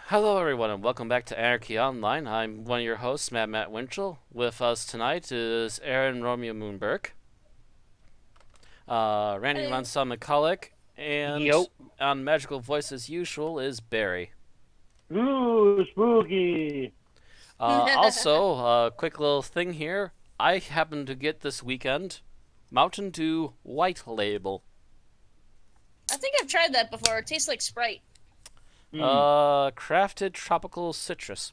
Hello, everyone, and welcome back to Anarchy Online. I'm one of your hosts, Matt Winchell. With us tonight is Aaron Romeo Moonberg, Randy Hello. Ronson McCulloch, and Yo. on Magical Voice as usual is Barry. Ooh, spooky. Also, quick little thing here. I happened to get this weekend Mountain Dew White Label. I think I've tried that before. It tastes like Sprite. Crafted tropical citrus.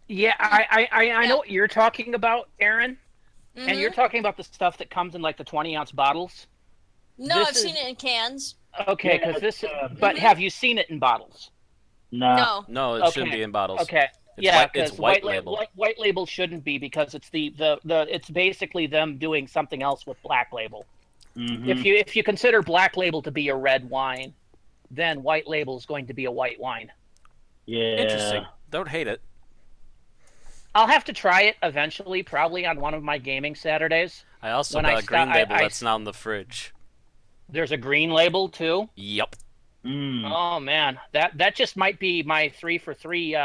Yeah, I know Yeah. what you're talking about, Aaron. And you're Mm-hmm. talking about the stuff that comes in like the 20-ounce bottles. No, This I've seen is it in cans. okay, Yeah, because this. But Mhm. have you seen it in bottles? no. No. No, it shouldn't Okay. be in bottles. Okay. It's Yeah, white. It's because white label. white label shouldn't be because it's the it's basically them doing something else with black label. Mm-hmm. If you consider black label to be a red wine, then white label is going to be a white wine. Yeah. Interesting. Don't hate it. I'll have to try it eventually, probably on one of my gaming Saturdays. I also When got I a green sta- label I that's not in the fridge. There's a green label too. Yep. Mm. Oh man, that just might be my 3 for 3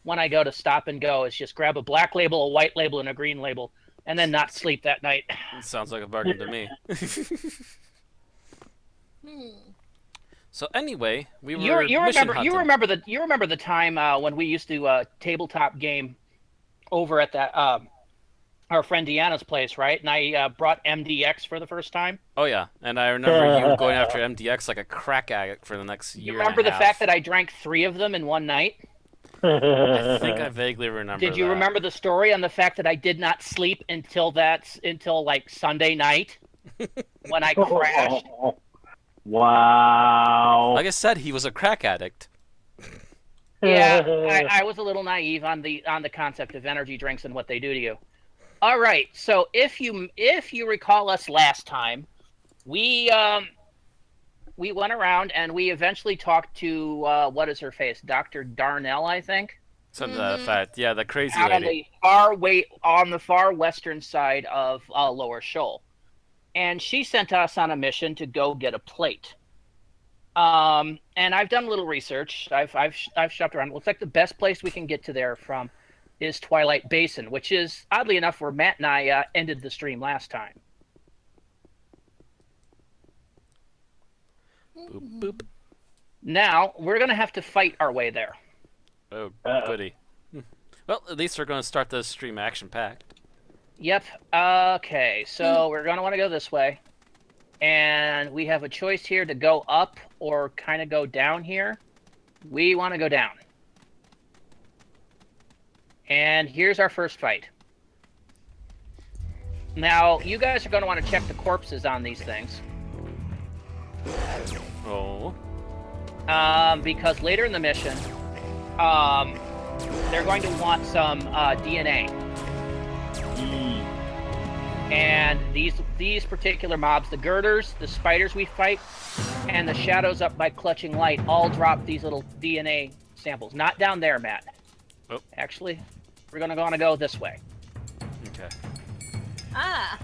when I go to Stop and Go. Is just grab a black label, a white label, and a green label, and then not sleep that night. Sounds like a bargain to me. Hmm. So anyway, we You were you mission remember hunting. you remember the time when we used to tabletop game over at that our friend Deanna's place, right? And I brought MDX for the first time. Oh yeah, and I remember you going after MDX like a crack addict for the next You year remember and a the half. fact that I drank 3 of them in one night? I think I vaguely remember Did you that. remember the story on the fact that I did not sleep until like Sunday night when I crashed? Wow. Like I said, he was a crack addict. Yeah, I was a little naive on the concept of energy drinks and what they do to you. All right, so if you recall us last time, we went around and we eventually talked to what is her face, Dr. Darnell, I think, Something to that effect. Yeah, the crazy out lady. on the far western side of Lower Shoal, and she sent us on a mission to go get a plate. And I've done a little research. I've shopped around. It looks like the best place we can get to there from is Twilight Basin, which is oddly enough where Matt and I ended the stream last time. Boop boop. Now we're gonna have to fight our way there. Oh Uh-oh. goody. Well, at least we're going to start the stream action packed. Yep. Okay, so we're gonna want to go this way, and we have a choice here to go up or kind of go down here. We want to go down. And here's our first fight. Now, you guys are going to want to check the corpses on these things. Oh. Because later in the mission, they're going to want some DNA. Mm. And these particular mobs, the girders, the spiders we fight, and the shadows up by clutching light, all drop these little DNA samples. Not down there, Matt. Oh. Actually, we're going to want to go this way. Okay. Ah.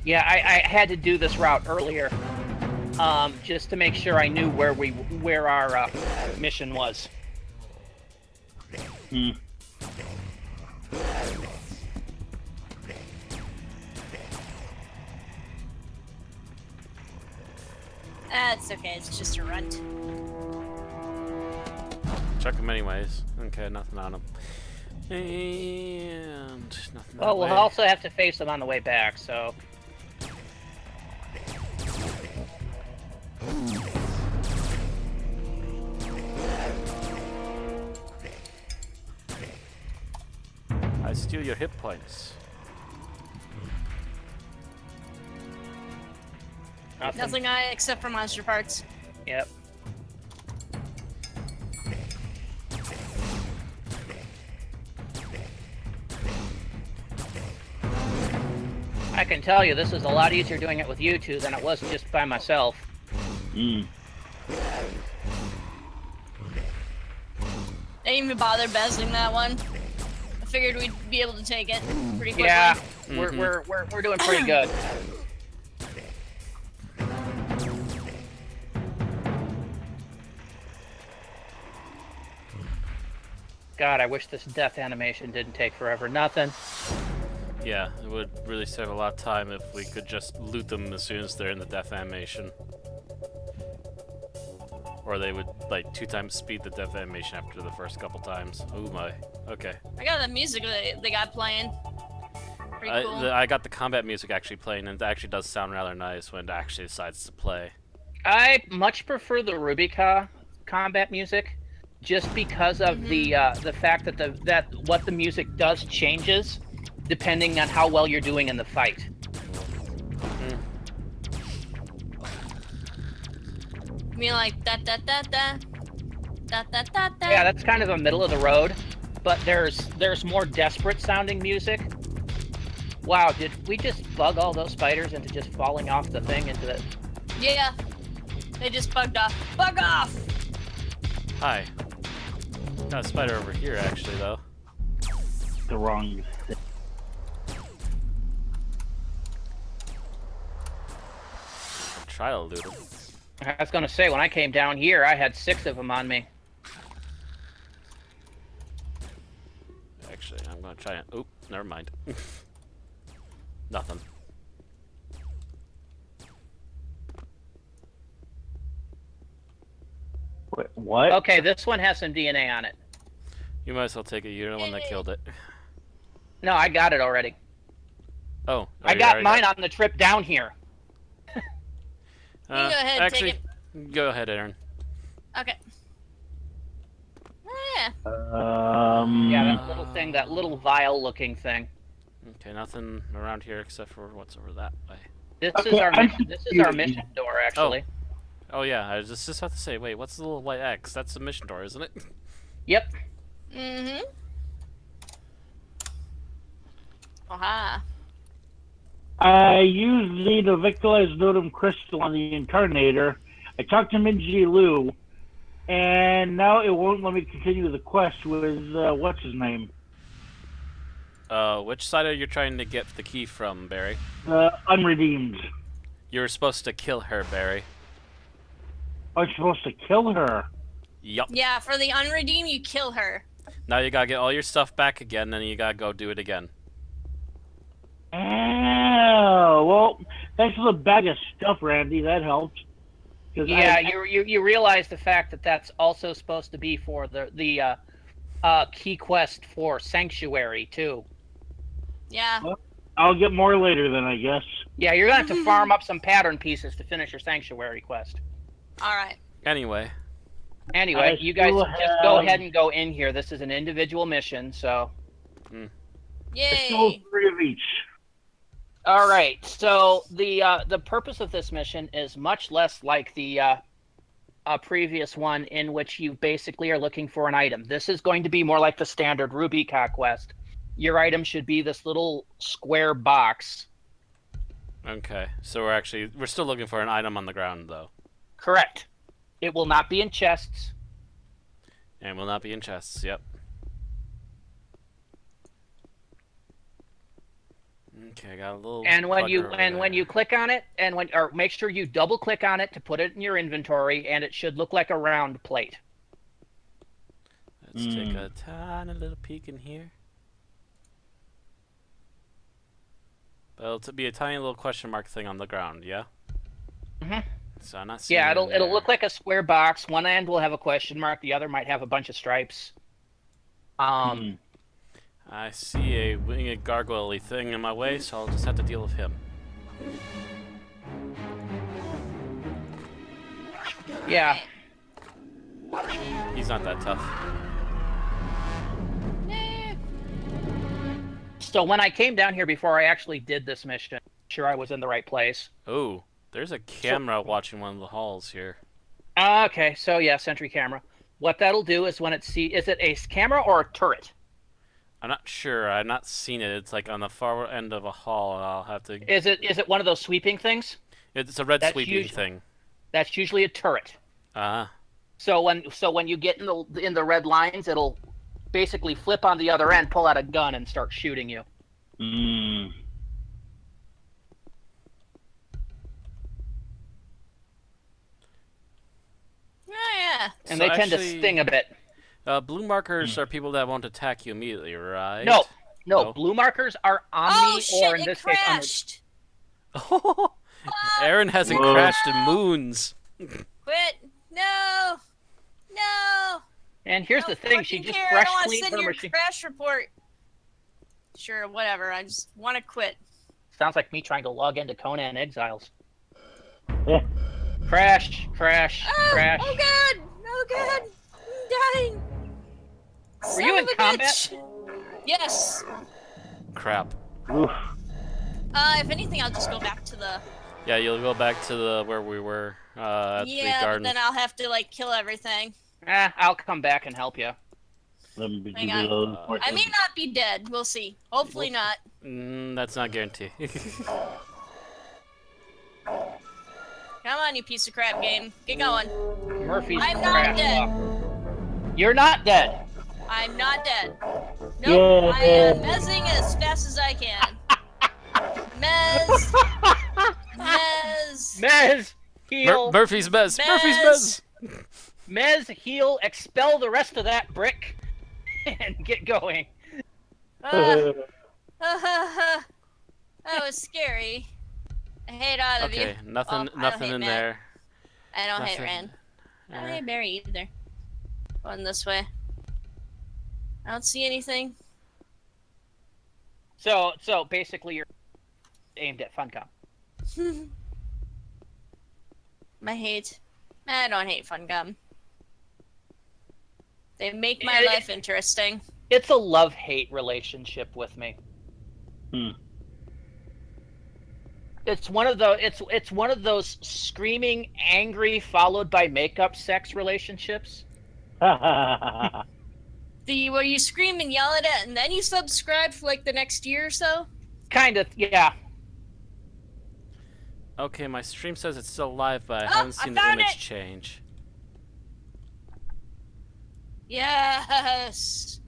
Yeah, I had to do this route earlier, just to make sure I knew where our mission was. Mm. That's okay. It's just a runt. Check them anyways. Okay, nothing on them. And nothing. Well, that we'll way. also have to face them on the way back, so... I steal your hit points. Nothing except for monster parts. Yep. I can tell you, this is a lot easier doing it with you two than it was just by myself. Mm. I didn't even bother bezzling that one. I figured we'd be able to take it pretty quickly. Yeah, Mhm. we're doing pretty good. God, I wish this death animation didn't take forever. Nothing. Yeah, it would really save a lot of time if we could just loot them as soon as they're in the death animation. Or they would, like, 2 times speed the death animation after the first couple times. Oh my. Okay. I got the music they got playing. Pretty cool. I got the combat music actually playing, and it actually does sound rather nice when it actually decides to play. I much prefer the Rubica combat music, just because of the fact that what the music does changes depending on how well you're doing in the fight. You mean like da da da da da da da da? Yeah, that's kind of a middle of the road, but there's more desperate sounding music. Wow, did we just bug all those spiders into just falling off the thing into the... Yeah. They just bugged off. Bug off! Hi. Got a spider over here, actually, though. The wrong. Try to loot him. I was gonna say, when I came down here, I had 6 of them on me. Actually, I'm gonna try and... Oop, never mind. Nothing. Wait, what? Okay, this one has some DNA on it. You might as well take it. You're the one that killed it. No, I got it already. Oh. I got mine on the trip down here. You can go ahead and take actually, go ahead, Aaron. Okay. Yeah. Yeah, that little thing, that little vial-looking thing. Okay, nothing around here except for what's over that way. This Okay, is our I'm mission. This is our mission door, actually. Oh yeah, I was just about to say, wait, what's the little white X? That's the mission door, isn't it? Yep. Mm-hmm. Aha. I used the Novicula's Notum crystal on the Incarnator. I talked to Minji Lu, and now it won't let me continue the quest with, what's his name? Which side are you trying to get the key from, Barry? Unredeemed. You were supposed to kill her, Barry. I was supposed to kill her. Yup. Yeah, for the unredeemed, you kill her. Now you gotta get all your stuff back again, then you gotta go do it again. Oh, well, thanks for the bag of stuff, Randy. That helped. Yeah, you realize the fact that that's also supposed to be for the key quest for Sanctuary too. Yeah. I'll get more later then, I guess. Yeah, you're gonna have to farm up some pattern pieces to finish your Sanctuary quest. All right. Anyway. Anyway, you guys just go ahead and go in here. This is an individual mission, so. I stole Yay. 3 of each. All right. So the purpose of this mission is much less like the previous one, in which you basically are looking for an item. This is going to be more like the standard Rubica quest. Your item should be this little square box. Okay, so we're still looking for an item on the ground, though. Correct. It will not be in chests. And will not be in chests, yep. Okay, I got a little. And when bugger over when there. you click on it, or make sure you double click on it to put it in your inventory, and it should look like a round plate. Let's take a tiny little peek in here. But it'll be a tiny little question mark thing on the ground, yeah? Mhm. So I'm not seeing Yeah, it it'll look like a square box. One end will have a question mark. The other might have a bunch of stripes. I see a winged gargoyle thing in my way, so I'll just have to deal with him. Yeah. He's not that tough. So when I came down here before I actually did this mission, sure I was in the right place. Oh, there's a camera watching one of the halls here. Okay, so yeah, sentry camera. What that'll do is when is it a camera or a turret? I'm not sure. I've not seen it. It's like on the far end of a hall, and I'll have to. Is it one of those sweeping things? It's a red That's sweeping thing. That's usually a turret. Ah. So when you get in the red lines, it'll basically flip on the other end, pull out a gun, and start shooting you. Mm. Oh, yeah. And So they tend to actually- sting a bit. Blue markers are people that won't attack you immediately, right? No, No. blue markers are Omni, Oh shit! or in It this case, crashed. Aaron hasn't Whoa. crashed in moons. Quit! No! No! And here's the I don't thing, she fucking just care. I fresh don't want to cleaned send her your machine. crash report. Sure, whatever. I just want to quit. Sounds like me trying to log into Conan Exiles. Yeah. Crash. Oh god! Oh god! I'm dying. Were you in combat? Yes. Crap. Oof. If anything, I'll just go back to the. Yeah, you'll go back to the where we were at the Yeah, but garden. then I'll have to like kill everything. I'll come back and help you. Let me Hang do on. those. I may not be dead. We'll see. Hopefully not. That's not guaranteed. Come on, you piece of crap game. Get going. Murphy's I'm not crashed dead. off. You're not dead. I'm not dead. Nope. I Yeah. am mezzing as fast as I can. Mez. Mez. Mez, heal. Murphy's Mez. Murphy's Mez. Mez. Mez, heal. Expel the rest of that brick, and get going. That was scary. I hate all of you. Okay, nothing, Oh, I don't nothing hate in Matt. there. I don't hate Nothing. Ren. I don't hate Barry either. Going this way. I don't see anything. So basically, you're aimed at Funcom. I don't hate Fun Gum. They make my Yeah, life interesting. It's a love-hate relationship with me. It's one of those screaming, angry, followed by makeup sex relationships. Where you scream and yell at it, and then you subscribe for like the next year or so. Kind of, yeah. Okay, my stream says it's still live, but I Oh, haven't I seen the found image it! change. Yes.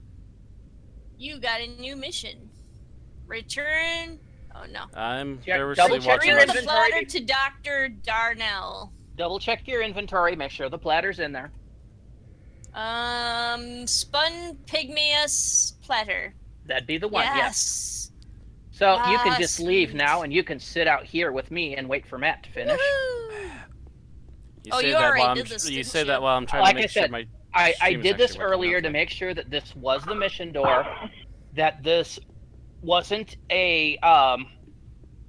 You got a new mission. Return. Oh no. I'm Check- nervously double check watching your Bring my... the inventory. platter to Dr. Darnell. Double check your inventory. Make sure the platter's in there. Spun pygmeus platter. That'd be the one. Yes. Yes. So you can just Yes. leave now, and you can sit out here with me and wait for Matt to finish. Woohoo! You Oh, say you that already while did I'm, this, you didn't say you? that while I'm trying Like to I make sure said, my I stream is did this actually working. earlier to Okay. make sure that this was the mission door, that this wasn't a that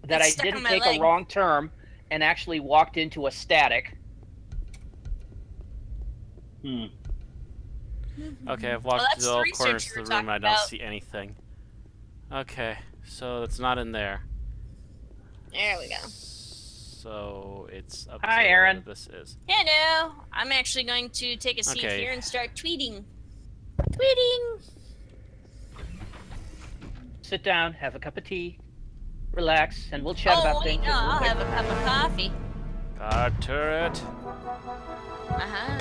It's I stuck on didn't my take leg. a wrong turn and actually walked into a static. Okay, I've walked that's to the all research corners you of were the room. I talking don't about. see anything. Okay, so it's not in there. There we go. So it's up Hi, to Aaron. whatever this is. Hello. I'm actually going to take a seat Okay. here and start tweeting. Tweeting. Sit down, have a cup of tea, relax, and we'll chat Oh about wait, things. no, a little I'll bit. have a cup of coffee. Guard turret. Uh-huh.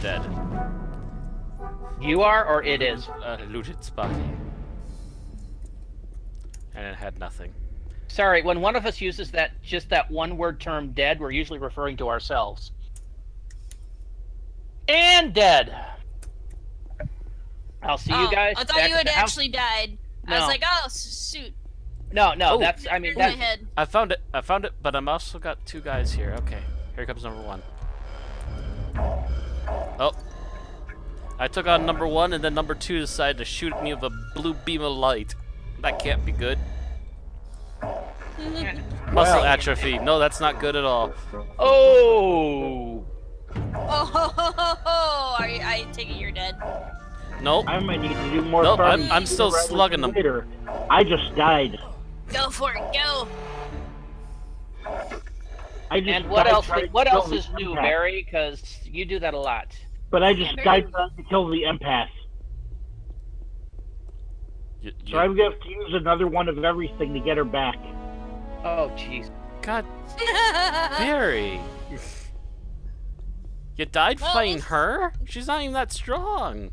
Dead. You are, or it is. Looted its body. And it had nothing. Sorry, when one of us uses that one-word term "dead," we're usually referring to ourselves. And dead. I'll see you guys. I thought back you at had the house. actually died. I was No. like, oh, shoot. No, Oh. that's. I mean, In my that's. head. I found it, but I'm also got two guys here. Okay, here comes number one. Oh. I took on number one, and then number two decided to shoot at me with a blue beam of light. That can't be good. Muscle atrophy. No, that's not good at all. Oh. Oh, I take it you're dead. Nope. I might need to do more Nope, farming I'm still rather slugging than them. later. I just died. Go for it, go. I just And what died else? trying to What kill else the is new, empath. Barry? Because you do that a lot. But I just Yeah, died Barry. trying to kill the empath. So I'm gonna have to use another one of everything to get her back. Oh, jeez. God, Barry. You died Well, fighting it's- her? She's not even that strong.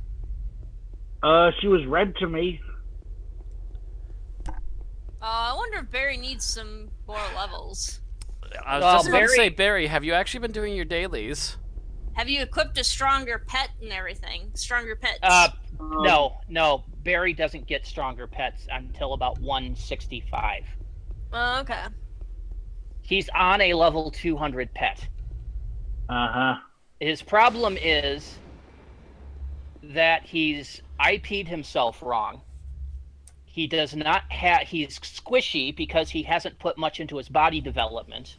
She was red to me. I wonder if Barry needs some more levels. I was Well, just about to say, Barry- Barry, have you actually been doing your dailies? Have you equipped a stronger pet and everything? Stronger pets? No. Barry doesn't get stronger pets until about 165. Oh, okay. He's on a level 200 pet. Uh-huh. His problem is that he's IP'd himself wrong. He does not have... He's squishy because he hasn't put much into his body development.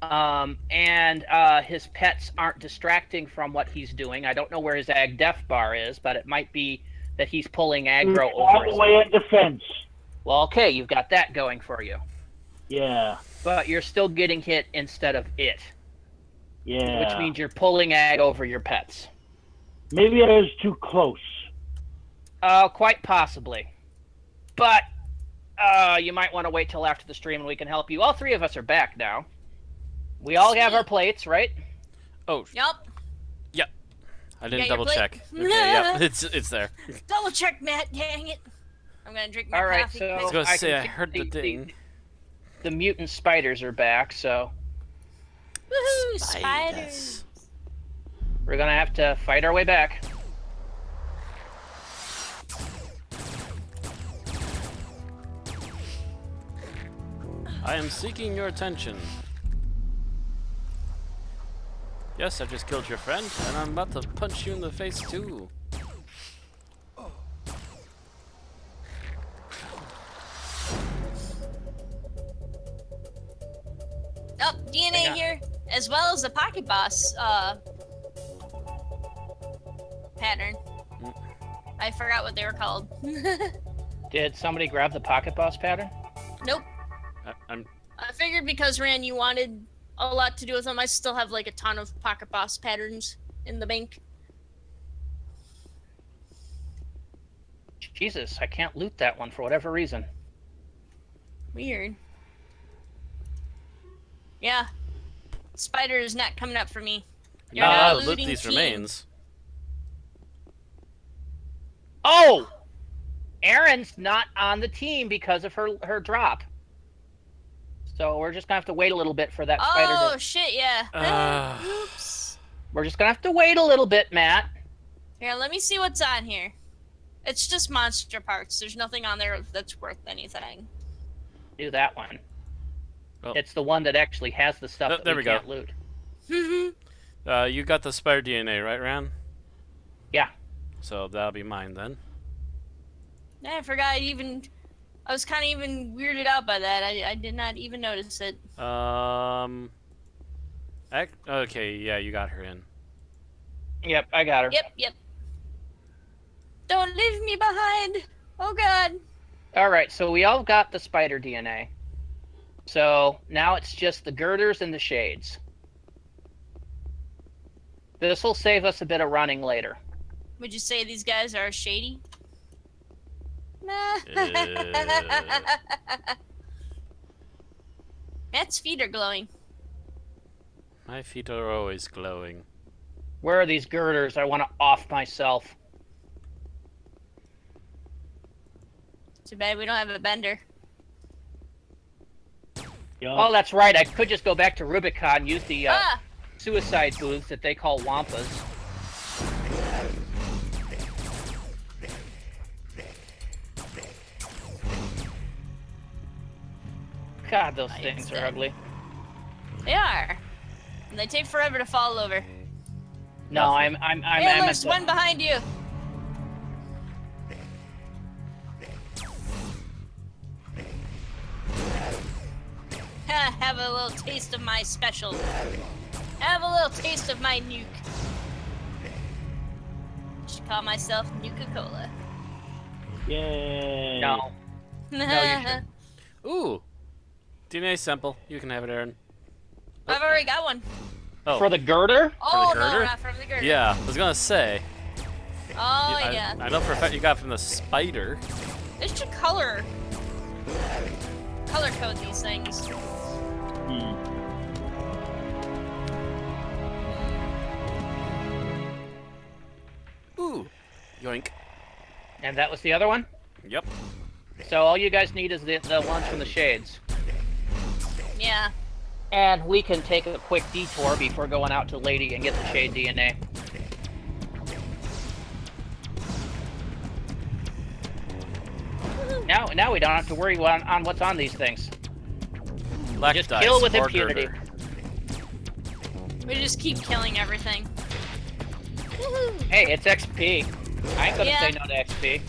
And his pets aren't distracting from what he's doing. I don't know where his ag def bar is, but it might be that he's pulling aggro over All his... the way at defense. Well, okay, you've got that going for you. Yeah. But you're still getting hit instead of it. Yeah. Which means you're pulling ag over your pets. Maybe I was too close. Quite possibly. But you might want to wait till after the stream and we can help you. All three of us are back now. We all have our plates, right? Oh, Yup. yep. I didn't your double plate? check. Okay, yeah, it's there. Double check, Matt. Dang it. I'm gonna drink my All right, coffee. so I was gonna say, I can heard the see ding. The mutant spiders are back, so Woohoo! Spiders. we're gonna have to fight our way back. I am seeking your attention. Yes, I just killed your friend, and I'm about to punch you in the face too. Oh, DNA here, as well as the Pocket Boss pattern. I forgot what they were called. Did somebody grab the pocket boss pattern? Nope. I'm I figured because Rand, you wanted a lot to do with them. I still have like a ton of Pocket Boss patterns in the bank. Jesus, I can't loot that one for whatever reason. Weird. Yeah. Spider is not coming up for me. You're not not allowed to loot looting these team. remains. Oh! Erin's not on the team because of her drop. So we're just gonna have to wait a little bit for that spider Oh to... shit, yeah. Oops. We're just gonna have to wait a little bit, Matt. Here, let me see what's on here. It's just monster parts. There's nothing on there that's worth anything. Do that one. Oh. It's the one that actually has the stuff that there we go. can't loot. You got the spider DNA, right, Ran? Yeah. So that'll be mine then. Yeah, I forgot I was kind of even weirded out by that. I did not even notice it. Okay, yeah, you got her in. Yep, I got her. Yep. Don't leave me behind. Oh god. Alright, so we all got the spider DNA. So now it's just the girders and the shades. This will save us a bit of running later. Would you say these guys are shady? Nah. Matt's feet are glowing. My feet are always glowing. Where are these girders? I want to off myself. Too bad we don't have a bender. Yeah. Oh, that's right. I could just go back to Rubicon and use the suicide booths that they call Wampas. God, those things are ugly. They are. And they take forever to fall over. No, Hey, there's one behind you. Have a little taste of my special. Have a little taste of my nuke. Should call myself Nuka-Cola. Yay. No. No, you shouldn't. Ooh, DNA sample. You can have it, Aaron. I've already got one. Oh, For the girder? Oh, the no, girder? not from the girder. yeah. I was gonna say. Oh, yeah. I know for a fact you got from the spider. They should color code these things. Ooh, yoink. And that was the other one? Yep. So all you guys need is the ones from the shades. Yeah. And we can take a quick detour before going out to Lady and get the Shade DNA. Now we don't have to worry on what's on these things. Black Just dice, kill with more impunity. girder. We just keep killing everything. Woohoo! Hey, it's XP. I ain't gonna Yeah. say no to XP.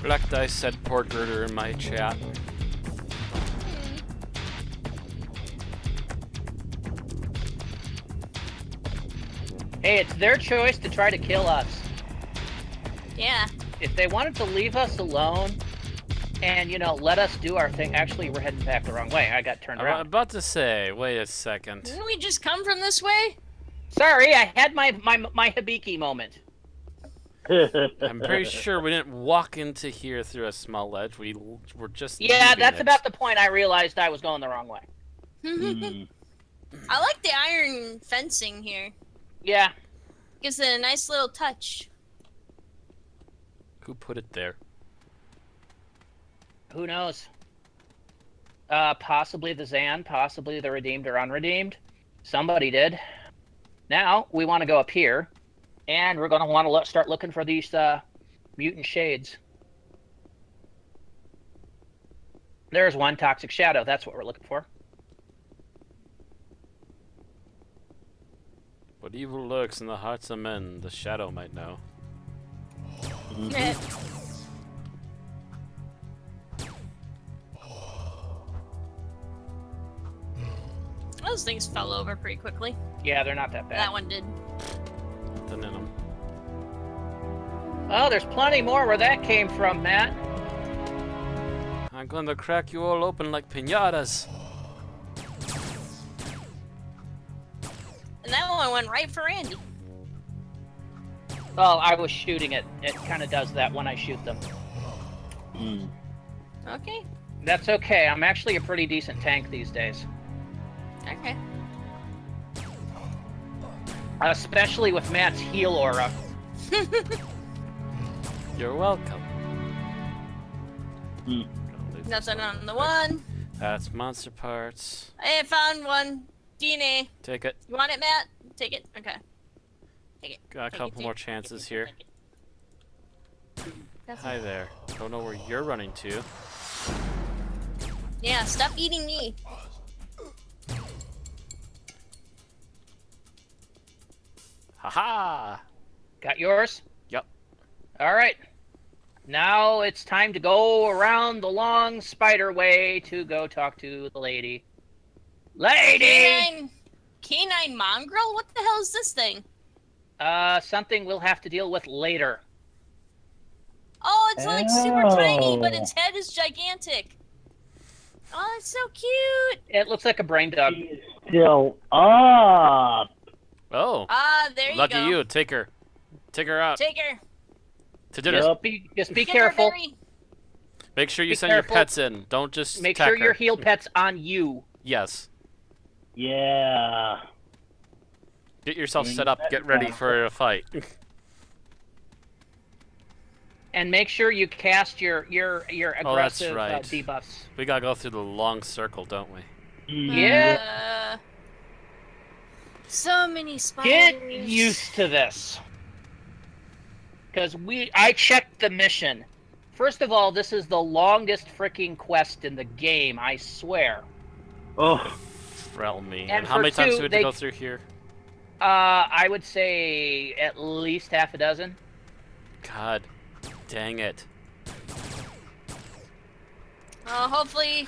Black dice said poor girder in my chat. Hey, it's their choice to try to kill us. Yeah. If they wanted to leave us alone and, let us do our thing. Actually, we're heading back the wrong way. I got turned I'm around. about to say, wait a second. Didn't we just come from this way? Sorry, I had my Hibiki moment. I'm pretty sure we didn't walk into here through a small ledge. We were just Yeah, leaving that's it. about the point I realized I was going the wrong way. Mm. I like the iron fencing here. Yeah. Gives it a nice little touch. Who put it there? Who knows? Possibly the Zan, possibly the redeemed or unredeemed. Somebody did. Now, we want to go up here, and we're going to want to start looking for these mutant shades. There's one toxic shadow. That's what we're looking for. What evil lurks in the hearts of men, the shadow might know. Those things fell over pretty quickly. Yeah, they're not that bad. That one did. Nothing in them. Oh, there's plenty more where that came from, Matt. I'm going to crack you all open like piñatas. And that one went right for Andy. Well, I was shooting it. It kind of does that when I shoot them. Mm. Okay. That's okay. I'm actually a pretty decent tank these days. Okay. Especially with Matt's heal aura. You're welcome. Mm. Nothing on the one. That's monster parts. I found one. DNA. Take it. You want it, Matt? Take it. Okay. Take it. Got a Take couple it, more take it, chances take here. it. That's Hi it. there. Don't know where you're running to. Yeah, stop eating me. Haha! Got yours? Yep. All right. Now it's time to go around the long spider way to go talk to the lady. Lady! Canine mongrel? What the hell is this thing? Something we'll have to deal with later. Oh, it's like super tiny, but its head is gigantic. Oh, it's so cute. It looks like a brain dog. She's still up. Oh, Ah, there you lucky go. you. Take her. Take her out Take her. to dinner. Just be Get her, careful. Barry. Make sure you Be send careful. your pets in. Don't just Make attack sure your her. heal pet's on you. Yes. Yeah. Get yourself set up. Get ready for a fight. And make sure you cast your Oh, that's aggressive right. debuffs. We gotta go through the long circle, don't we? Yeah. So many spiders. Get used to this. Because I checked the mission. First of all, this is the longest freaking quest in the game, I swear. Oh. Rel me. And And how for many times two, do we have they- to go through here? I would say at least half a dozen. God dang it. Hopefully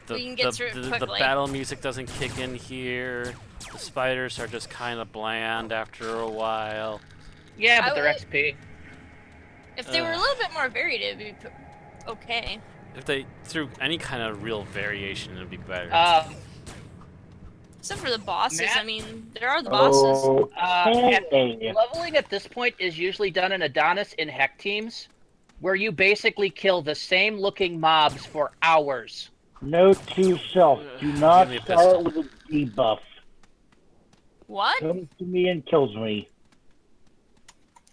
we can get through it the quickly. battle music doesn't kick in here. The spiders are just kind of bland after a while. Yeah, I but they're would- XP. If they were a little bit more varied, it'd be okay. If they threw any kind of real variation, it'd be better. Except for the bosses. Matt? I mean, there are the bosses. Okay. Leveling at this point is usually done in Adonis in Heck teams, where you basically kill the same looking mobs for hours. Note to self: do not Give me a start pistol. with a debuff. What? Comes to me and kills me.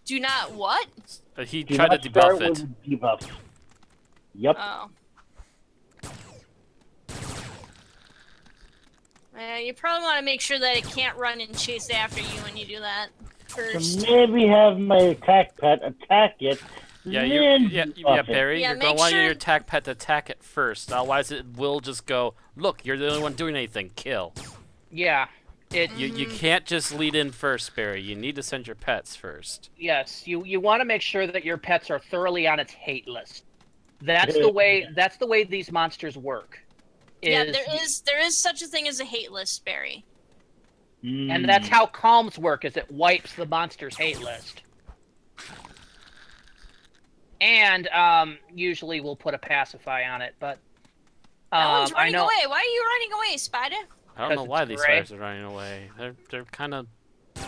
Do not what? He Do tried not to start debuff it. with debuffs. Yep. Oh. You probably want to make sure that it can't run and chase after you when you do that first. So maybe have my attack pet attack it. Yeah, then yeah, debuff it. Barry. Yeah, You're gonna make want your sure- attack pet to attack it first. Otherwise, it will just go. Look, you're the only one doing anything. Kill. Yeah. You can't just lead in first, Barry. You need to send your pets first. Yes, you want to make sure that your pets are thoroughly on its hate list. That's the way these monsters work. Yeah, there is such a thing as a hate list, Barry. And that's how calms work, is it wipes the monster's hate list. And usually we'll put a pacify on it, but That one's running I know away. Why are you running away, Spider? I don't know 'Cause why it's these gray. spiders are running away. They're kind of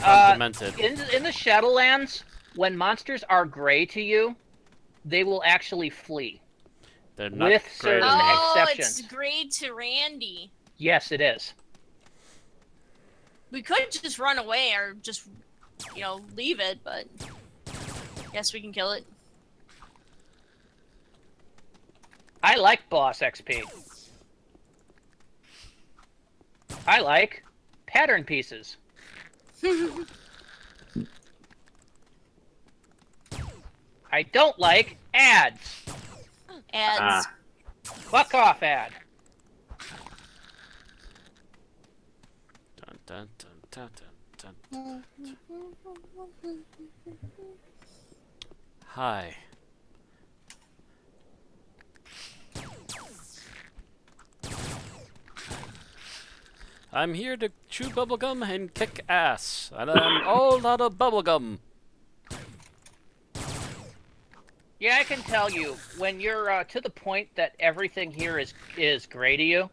uh, demented. in the Shadowlands, when monsters are gray to you, they will actually flee. They're not with great certain enough. Oh, exceptions. it's grade to Randy. Yes, it is. We could just run away or just, leave it, but guess we can kill it. I like boss XP. I like pattern pieces. I don't like ads. Ads. Fuck off, ad. Dun, dun, dun, dun, dun, dun. Hi. I'm here to chew bubblegum and kick ass, and I'm all out of bubblegum. Yeah, I can tell you, when you're to the point that everything here is gray to you,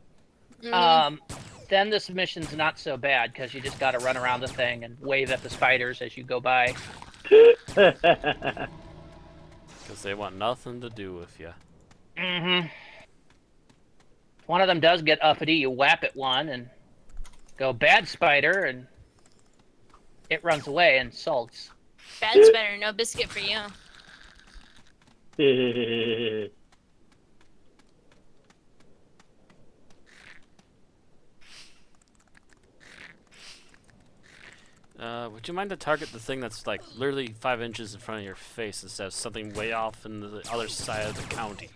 then this mission's not so bad, because you just gotta run around the thing and wave at the spiders as you go by. Because they want nothing to do with you. Mm-hmm. If one of them does get uppity, you whap at one and go, bad spider, and it runs away and sulks. Bad Spider, no biscuit for you. Would you mind to target the thing that's like literally 5 inches in front of your face instead of something way off in the other side of the county?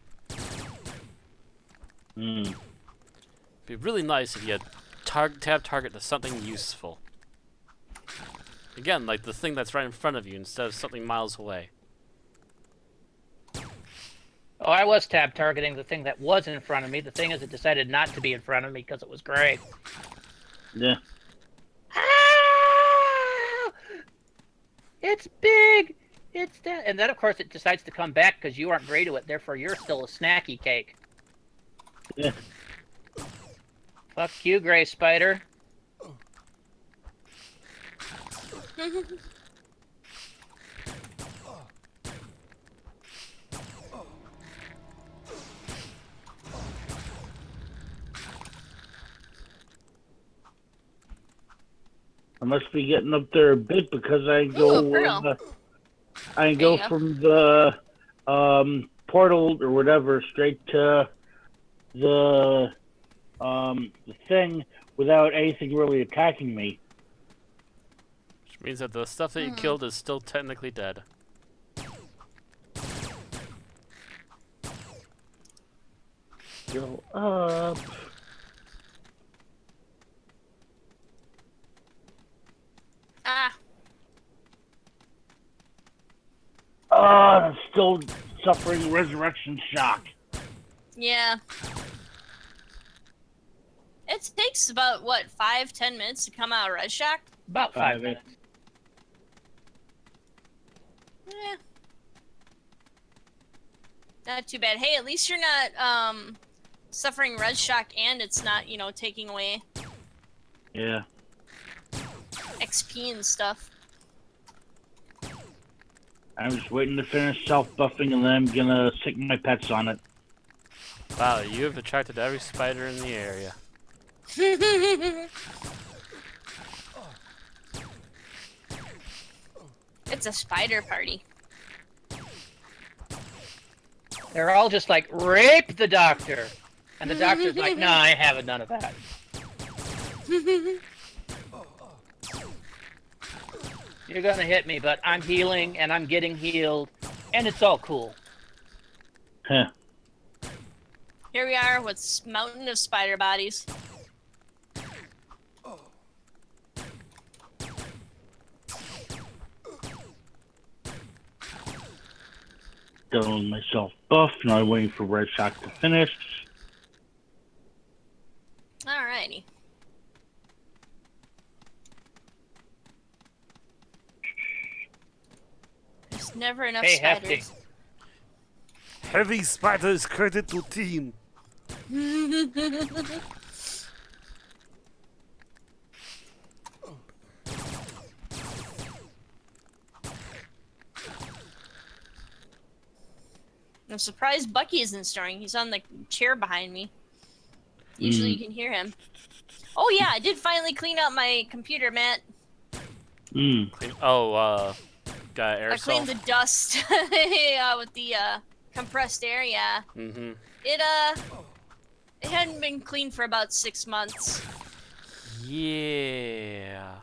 Be really nice if you had tab target to something useful. Again, like the thing that's right in front of you instead of something miles away. Oh, I was tab targeting the thing that was in front of me. The thing is, it decided not to be in front of me because it was gray. Yeah. Ah! It's big! It's that. And then, of course, it decides to come back because you aren't gray to it. Therefore, you're still a snacky cake. Yeah. Fuck you, gray spider. I must be getting up there a bit because I go. Ooh, pearl. I There go you go. from the portal or whatever straight to the thing without anything really attacking me. Which means that the stuff that you killed is still technically dead. Go up. Ah, Oh, I'm still suffering resurrection shock. yeah. It takes about, 5-10 minutes to come out of Red Shock? About 5 minutes. Yeah. Not too bad. Hey, at least you're not, suffering Red Shock and it's not, taking away Yeah. XP and stuff. I'm just waiting to finish self-buffing and then I'm gonna stick my pets on it. Wow, you have attracted every spider in the area. It's a spider party. They're all just like, rape the doctor. And the doctor's like, nah, I haven't none of that. You're gonna hit me, but I'm healing and I'm getting healed. And it's all cool. Huh. Here we are with mountain of spider bodies. Doing myself buff. Now I'm waiting for Red Shock to finish. Alrighty. There's never enough Hey, spiders. Hefty. Heavy spiders credit to team. I'm surprised Bucky isn't snoring. He's on the chair behind me. Usually you can hear him. Oh yeah, I did finally clean out my computer, Matt. Oh, got aerosol. I cleaned the dust with the compressed air, yeah. Mm-hmm. It hadn't been cleaned for about 6 months. Yeah.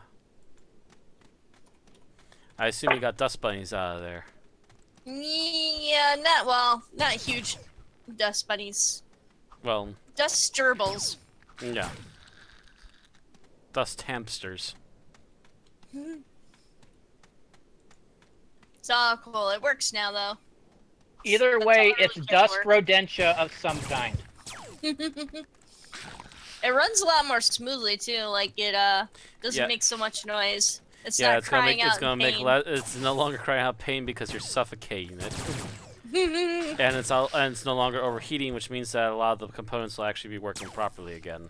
I assume you got dust bunnies out of there. Yeah, not huge dust bunnies. Well, Dust gerbils. yeah. Dust hamsters. It's all cool. It works now, though. Either That's way, all I it's really care dust for. rodentia of some kind. It runs a lot more smoothly too. Like it doesn't Yeah. make so much noise. It's Yeah, not it's gonna crying make out it's gonna in make pain. it's no longer crying out pain because you're suffocating it. And it's no longer overheating, which means that a lot of the components will actually be working properly again.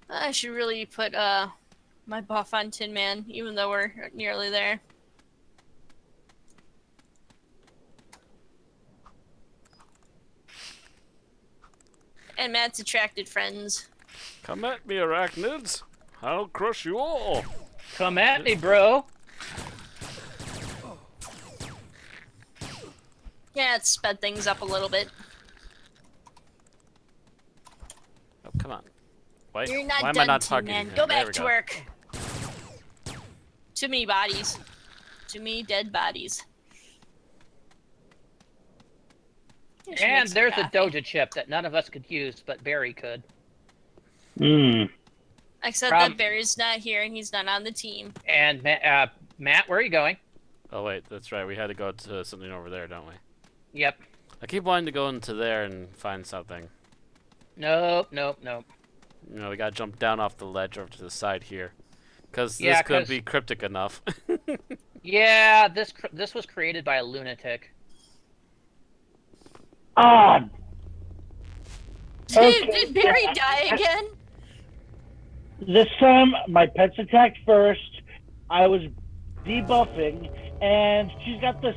I should really put my buff on Tin Man, even though we're nearly there. And Matt's attracted friends. Come at me, arachnids! I'll crush you all! Come at me, bro. Yeah, it sped things up a little bit. Oh, come on. Why, You're not why am I done, not Tin targeting Man. him? Go There back we to go. work. Too many bodies. Too many dead bodies. I should And make some there's a coffee. Doja chip that none of us could use, but Barry could. Except Prob- that Barry's not here and he's not on the team. And Matt, where are you going? Oh wait, that's right. We had to go to something over there, don't we? Yep. I keep wanting to go into there and find something. Nope. You know, we gotta jump down off the ledge over to the side here. Because Yeah, this could 'cause- be cryptic enough. Yeah, this was created by a lunatic. Ah, Okay. Did Barry die again? this time my pets attacked first. I was debuffing, and she's got this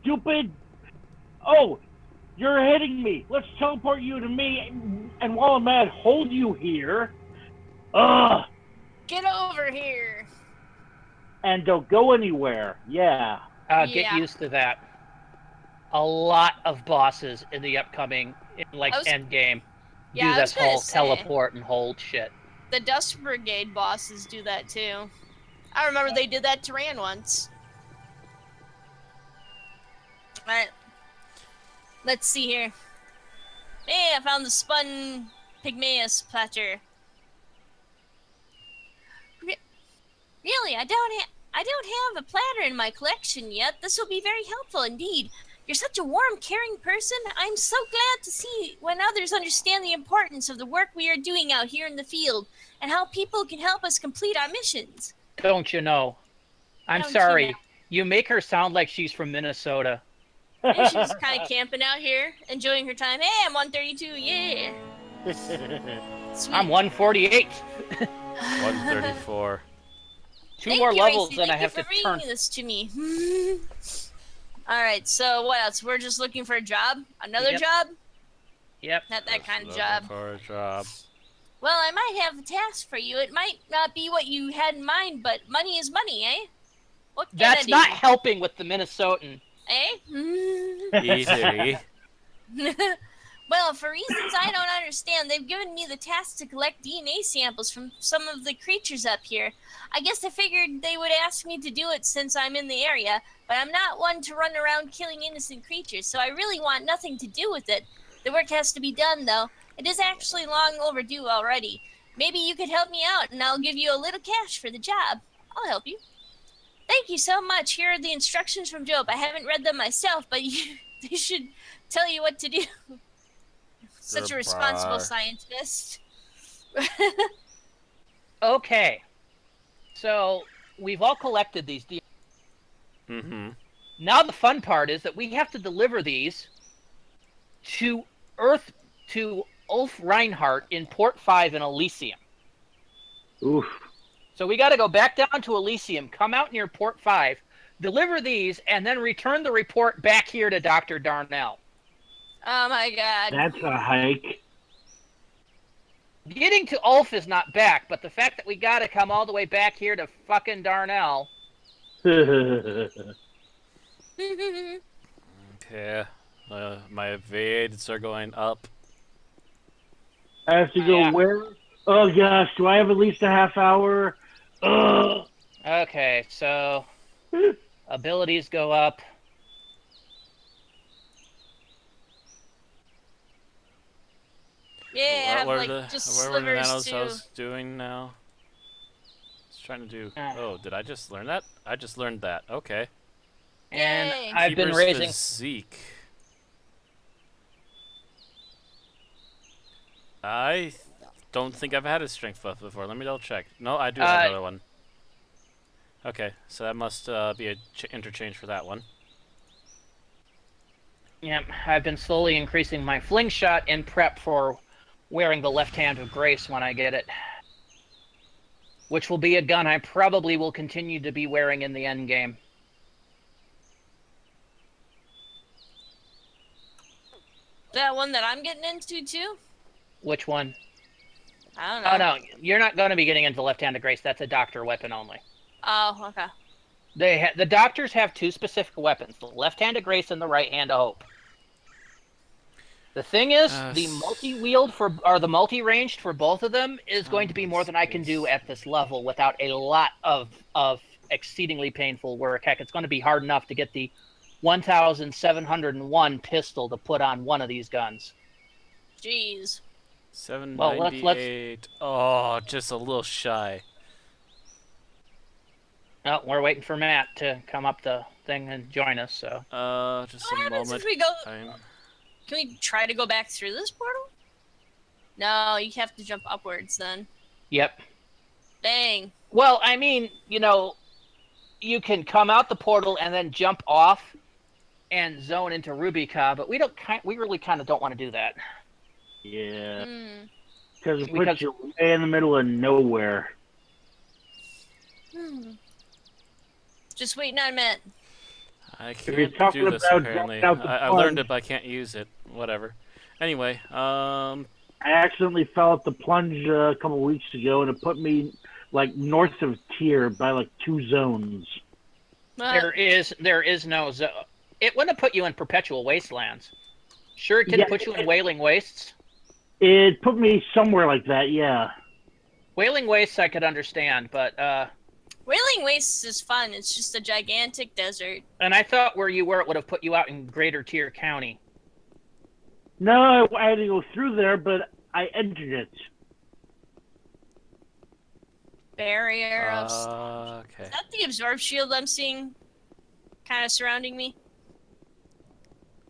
stupid. Oh, you're hitting me. Let's teleport you to me, and while I'm mad, hold you here. Ugh, Get over here. and don't go anywhere. Yeah. Get Yeah. used to that. A lot of bosses in the upcoming end game Yeah, I do was this gonna whole say. teleport and hold shit. The Dust Brigade bosses do that too. I remember they did that to Ran once. Alright. Let's see here. Hey, I found the spun pygmaeus platter. Really, I don't have a platter in my collection yet. This will be very helpful indeed. You're such a warm, caring person. I'm so glad to see when others understand the importance of the work we are doing out here in the field and how people can help us complete our missions. Don't you know? I'm Don't you sorry. know? You make her sound like she's from Minnesota. And she's just kind of camping out here, enjoying her time. Hey, I'm 132, yeah. Sweet. I'm 148. 134. Two Thank more you, levels, Icy. and I Thank have you to for turn. reading this to me. All right, so what else? We're just looking for a job? Another Yep. job? Yep. Not that Just kind of looking job. for a job. Well, I might have a task for you. It might not be what you had in mind, but money is money, eh? What can That's I do? not helping with the Minnesotan. Eh? Easy. Well, for reasons I don't understand, they've given me the task to collect DNA samples from some of the creatures up here. I guess I figured they would ask me to do it since I'm in the area, but I'm not one to run around killing innocent creatures, so I really want nothing to do with it. The work has to be done, though. It is actually long overdue already. Maybe you could help me out, and I'll give you a little cash for the job. I'll help you. Thank you so much. Here are the instructions from Job. I haven't read them myself, but they should tell you what to do. Such a responsible Goodbye. scientist. Okay. So we've all collected these. Mm-hmm. Now the fun part is that we have to deliver these to Earth, to Ulf Reinhardt in Port 5 in Elysium. Oof. So we got to go back down to Elysium, come out near Port 5, deliver these, and then return the report back here to Dr. Darnell. Oh my god. That's a hike. Getting to Ulf is not back, but the fact that we got to come all the way back here to fucking Darnell. Okay. My evades are going up. I have to go Yeah. where? Oh gosh, do I have at least a half hour? Ugh. Okay, so abilities go up. Yeah, I have What were like the just where were the slivers nanos I too. was doing now? I was trying to do. Ah. Oh, did I just learn that? I just learned that. Okay. And Yay. I've been Keeper's raising. physique. I don't think I've had a strength buff before. Let me double check. No, I do have another one. Okay, so that must be a interchange for that one. Yep, I've been slowly increasing my fling shot in prep for wearing the left hand of grace when I get it. Which will be a gun I probably will continue to be wearing in the end game. That one that I'm getting into too? Which one? I don't know. Oh no, you're not going to be getting into left hand of grace. That's a doctor weapon only. Oh, okay. The doctors have two specific weapons: the left hand of grace and the right hand of hope. The thing is, the multi-wield or the multi-ranged for both of them is going to be more than I can do at this level without a lot of exceedingly painful work. Heck, it's going to be hard enough to get the 1,701 pistol to put on one of these guns. Jeez. 798. Oh, just a little shy. Oh, we're waiting for Matt to come up the thing and join us. So. Just What a happens moment. if we go? I'm... Can we try to go back through this portal? No, you have to jump upwards then. Yep. Dang. Well, I mean, you know, you can come out the portal and then jump off and zone into Rubica, but we really kind of don't want to do that. Yeah. Hmm. Because it puts you way in the middle of nowhere. Just waiting on Matt. I you're can't talking do this about apparently. jumping out the I learned plunge- it, but I can't use it. Whatever. Anyway, I accidentally fell at the plunge a couple weeks ago, and it put me like north of tier by like 2 zones. There is no zone. It wouldn't have put you in Perpetual Wastelands. Sure, it didn't put you in Wailing Wastes. It put me somewhere like that, yeah. Wailing Wastes I could understand, but Wailing Wastes is fun. It's just a gigantic desert. and I thought where you were, it would have put you out in Greater Tier County. No, I had to go through there, but I entered it. Barrier of... okay. Is that the absorb shield I'm seeing kind of surrounding me?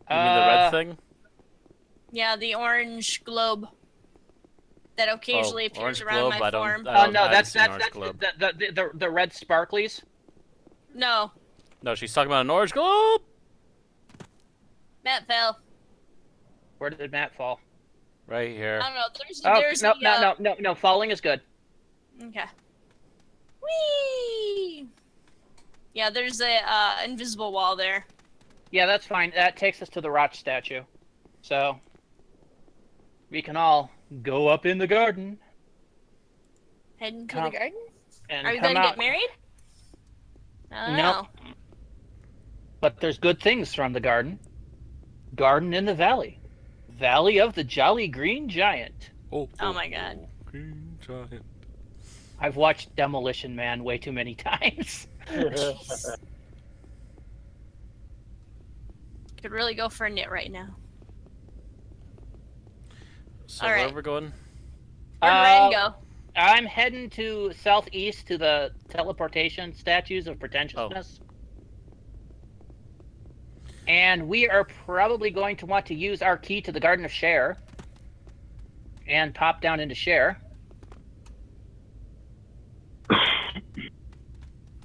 You mean the red thing? Yeah, the orange globe that occasionally appears orange around globe? my I don't- form. I No, that's orange globe. the red sparklies. No, No, she's talking about an orange globe. Matt fell. Where did Matt fall? Right here. I don't know. There's No. Falling is good. Okay. Whee! Yeah, there's a invisible wall there. Yeah, that's fine. That takes us to the rock statue. So we can all go up in the garden Heading to the garden? and Are we come gonna out. get married? I don't Nope. know. But there's good things from the garden. Garden in the valley. Valley of the Jolly Green Giant. Oh my god. Green giant. I've watched Demolition Man way too many times. Jeez. Could really go for a knit right now. So All where right. are we going? Where'd Ryan go? I'm heading to southeast to the teleportation statues of pretentiousness. And we are probably going to want to use our key to the Garden of Share and pop down into Share.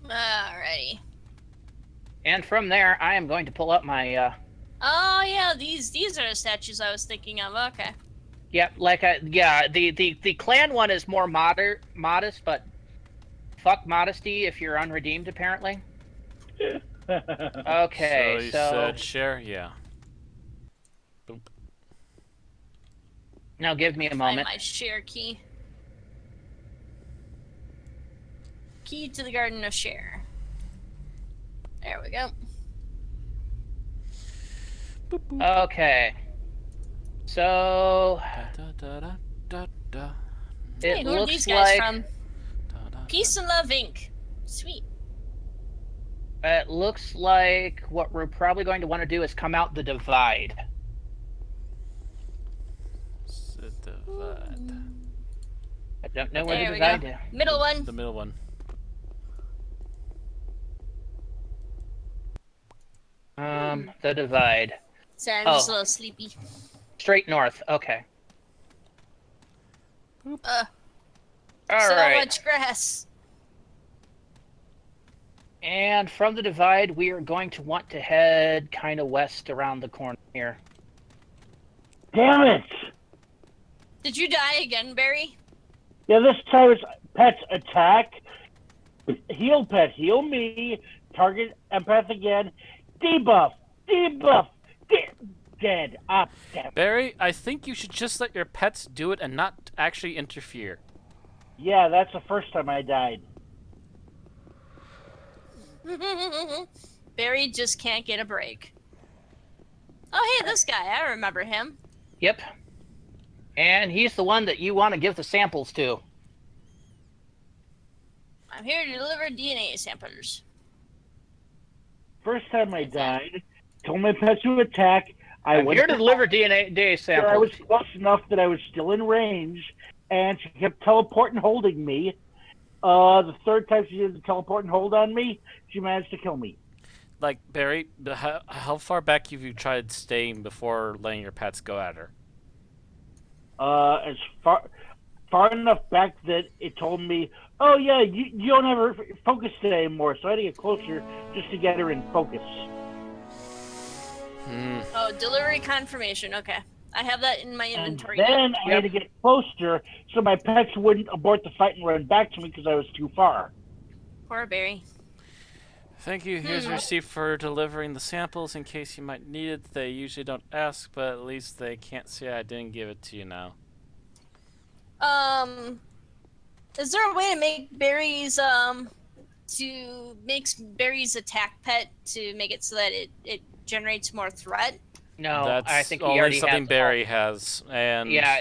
Alrighty. And from there, I am going to pull up my, Oh yeah, these are the statues I was thinking of. Okay. the clan one is more modest, but fuck modesty if you're unredeemed, apparently. Okay, so you so said share, yeah. Boop. now give me a Find moment. my share key. Key to the Garden of Share. There we go. Boop, boop. Okay. So Da, da, da, da, da. Hey, it who are looks these guys like from? Da, da, Peace and Love Inc. Sweet. what we're probably going to want to do is come out the divide. Divide. I don't know where There the we divide go. is. Middle one. The middle one. The divide. Sorry, I'm just a little sleepy. Straight north. Okay. All All so right. much grass. And from the divide, we are going to want to head kind of west around the corner here. Damn it! Did you die again, Barry? Yeah, this time it's pets attack. Heal pet, heal me. Target empath again. Debuff, dead. Ah, damn. Barry, I think you should just let your pets do it and not actually interfere. Yeah, that's the first time I died. Barry just can't get a break. Oh, hey, this guy. I remember him. Yep. And he's the one that you want to give the samples to. I'm here to deliver DNA samples. First time I died, told my pet to attack. I'm here to deliver DNA I samples. was close enough that I was still in range, and she kept teleporting, holding me. The third time she did the teleport and hold on me, she managed to kill me. Like, Barry, how far back have you tried staying before letting your pets go at her? As far enough back that it told me, oh yeah, you don't have her focus today anymore, so I had to get closer just to get her in focus. Oh, delivery confirmation. Okay. I have that in my inventory. And then I had to get closer so my pets wouldn't abort the fight and run back to me because I was too far. Poor Barry. Thank you. Here's a receipt for delivering the samples in case you might need it. They usually don't ask, but at least they can't say I didn't give it to you now. Is there a way to make Barry's Barry's attack pet to make it so that it generates more threat? No, That's I think he only already something has Barry has, and Yeah,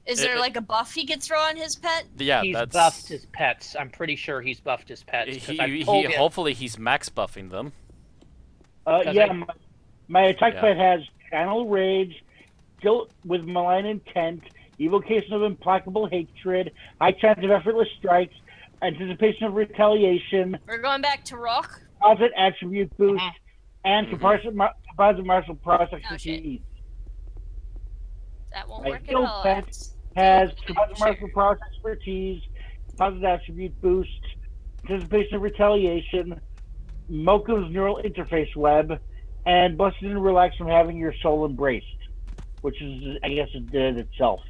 Is there like a buff he could throw on his pet? yeah, he's that's buffed his pets. I'm pretty sure he's buffed his pets. 'Cause I've told him- hopefully he's max buffing them. Yeah, my attack Yeah. pet has Channel Rage, Guilt with Malign Intent, Evocation of Implacable Hatred, High Chance of Effortless Strikes, Anticipation of Retaliation, We're going back to Rock. Composite Attribute Boost, and Composite Martial Prowess Expertise. That won't My work at skill all. pet That's- has Sure. Composite Martial Prowess Expertise, Composite Attribute Boost, Anticipation of Retaliation, Mocha's Neural Interface Web, and Busted and Relaxed from Having Your Soul Embraced, which is, I guess, it did itself.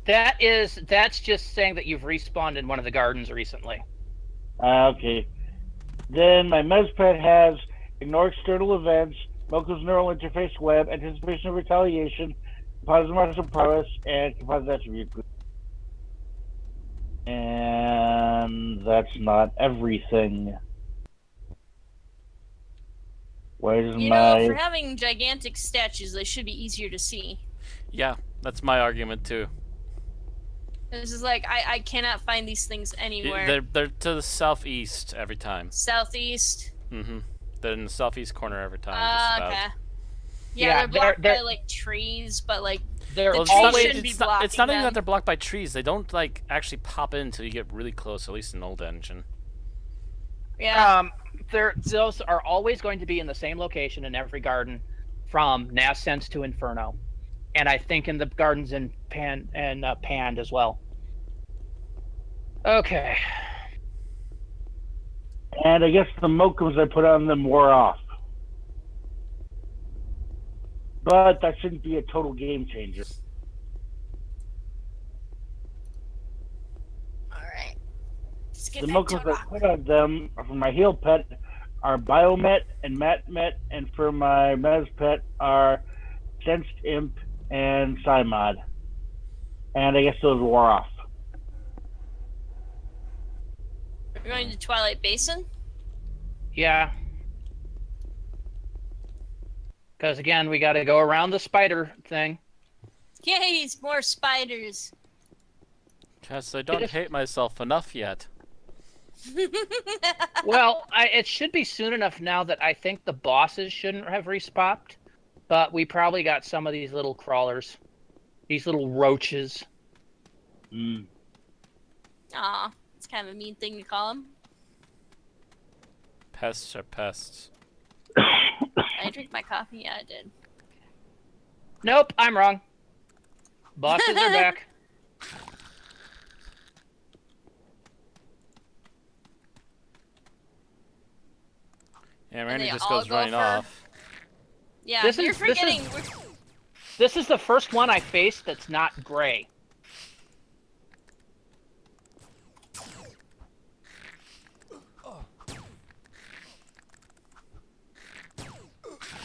That's just saying that you've respawned in one of the gardens recently. Okay. Then my MezPet has ignore external events, Mocha's neural interface web, anticipation of retaliation, composite martial prowess, and composite attribute. And that's not everything. Where's You know, my... for having gigantic statues, they should be easier to see. Yeah, that's my argument too. This is like, I cannot find these things anywhere. They're to the southeast every time. Southeast. Mm-hmm. They're in the southeast corner every time, just about. Okay. Yeah, they're blocked they're by, like, trees, but, like, they're the Well, trees always shouldn't be blocking it's not even them. that they're blocked by trees. They don't like actually pop in until you get really close. At least in old engine. Yeah. those are always going to be in the same location in every garden, from Nascence to Inferno, and I think in the gardens in Pand as well. Okay. And I guess the Mochas I put on them wore off. But that shouldn't be a total game changer. Alright. Let's get The back to Mochas it. I put on them for my heel pet are Biomet and Matmet, and for my Mez pet are Sensed Imp and Cymod. And I guess those wore off. We're going to Twilight Basin? Yeah. Because again, we got to go around the spider thing. Yay, more spiders. Yes, I don't hate myself enough yet. Well, it should be soon enough now that I think the bosses shouldn't have respawned, but we probably got some of these little crawlers, these little roaches. Aw, it's kind of a mean thing to call them. Pests are pests. I drink my coffee? Yeah, I did. Nope, I'm wrong. Bosses are back. Yeah, Randy they just all goes go running for- off. Yeah, This you're is- this forgetting. is- This is the first one I faced that's not gray.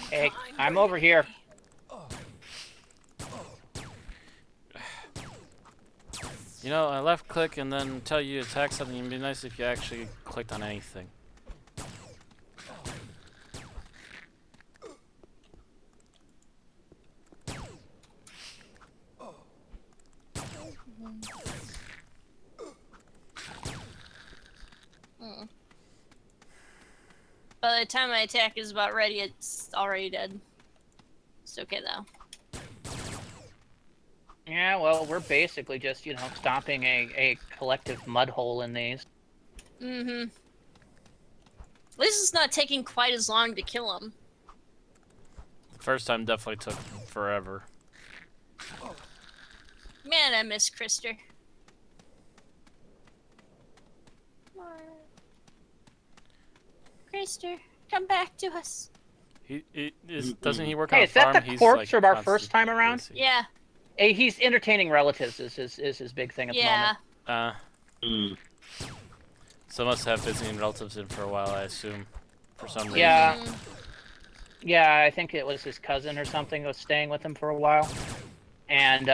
Hey, I'm over here. You know, I left click and then tell you to attack something. It'd be nice if you actually clicked on anything. By the time my attack is about ready, it's already dead. It's okay though. Yeah, well, we're basically just, stomping a collective mud hole in these. Mm-hmm. At least it's not taking quite as long to kill him. The first time definitely took forever. Man, I miss Krister. Krister, come back to us. Doesn't he work on Hey, a is that farm? the He's, corpse like, from our constantly first time around? busy. Yeah. Hey, he's entertaining relatives is his big thing at Yeah. the moment. So must have visiting relatives in for a while, I assume, for some reason. Yeah. Mm. Yeah, I think it was his cousin or something was staying with him for a while. And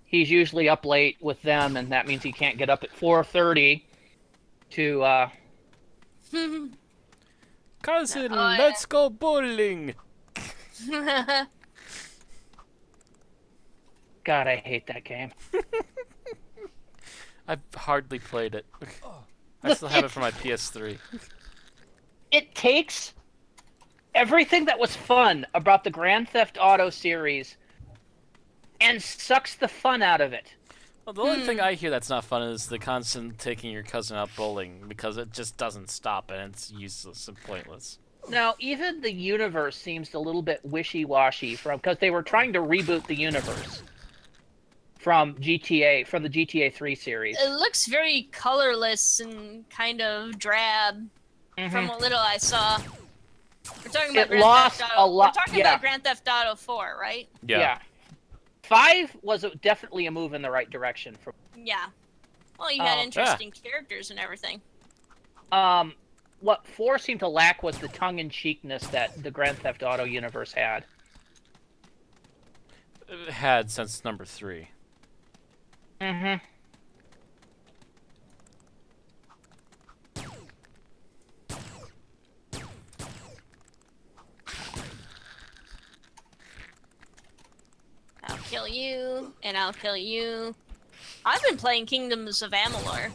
he's usually up late with them, and that means he can't get up at 4:30 to Cousin, Oh, yeah. let's go bowling! God, I hate that game. I've hardly played it. I still have it for my PS3. It takes everything that was fun about the Grand Theft Auto series and sucks the fun out of it. Well, the only thing I hear that's not fun is the constant taking your cousin out bowling, because it just doesn't stop and it's useless and pointless. Now, even the universe seems a little bit wishy-washy because they were trying to reboot the universe from the GTA 3 series. It looks very colorless and kind of drab from what little I saw. We're talking about It Grand lost Theft Auto. a lot- We're talking yeah. about Grand Theft Auto 4, right? Yeah. 5 was definitely a move in the right direction. Yeah. Well, you had interesting characters and everything. What 4 seemed to lack was the tongue-in-cheekness that the Grand Theft Auto universe had. It had since number 3. Mm-hmm. I'll kill you, and I'll kill you. I've been playing Kingdoms of Amalur.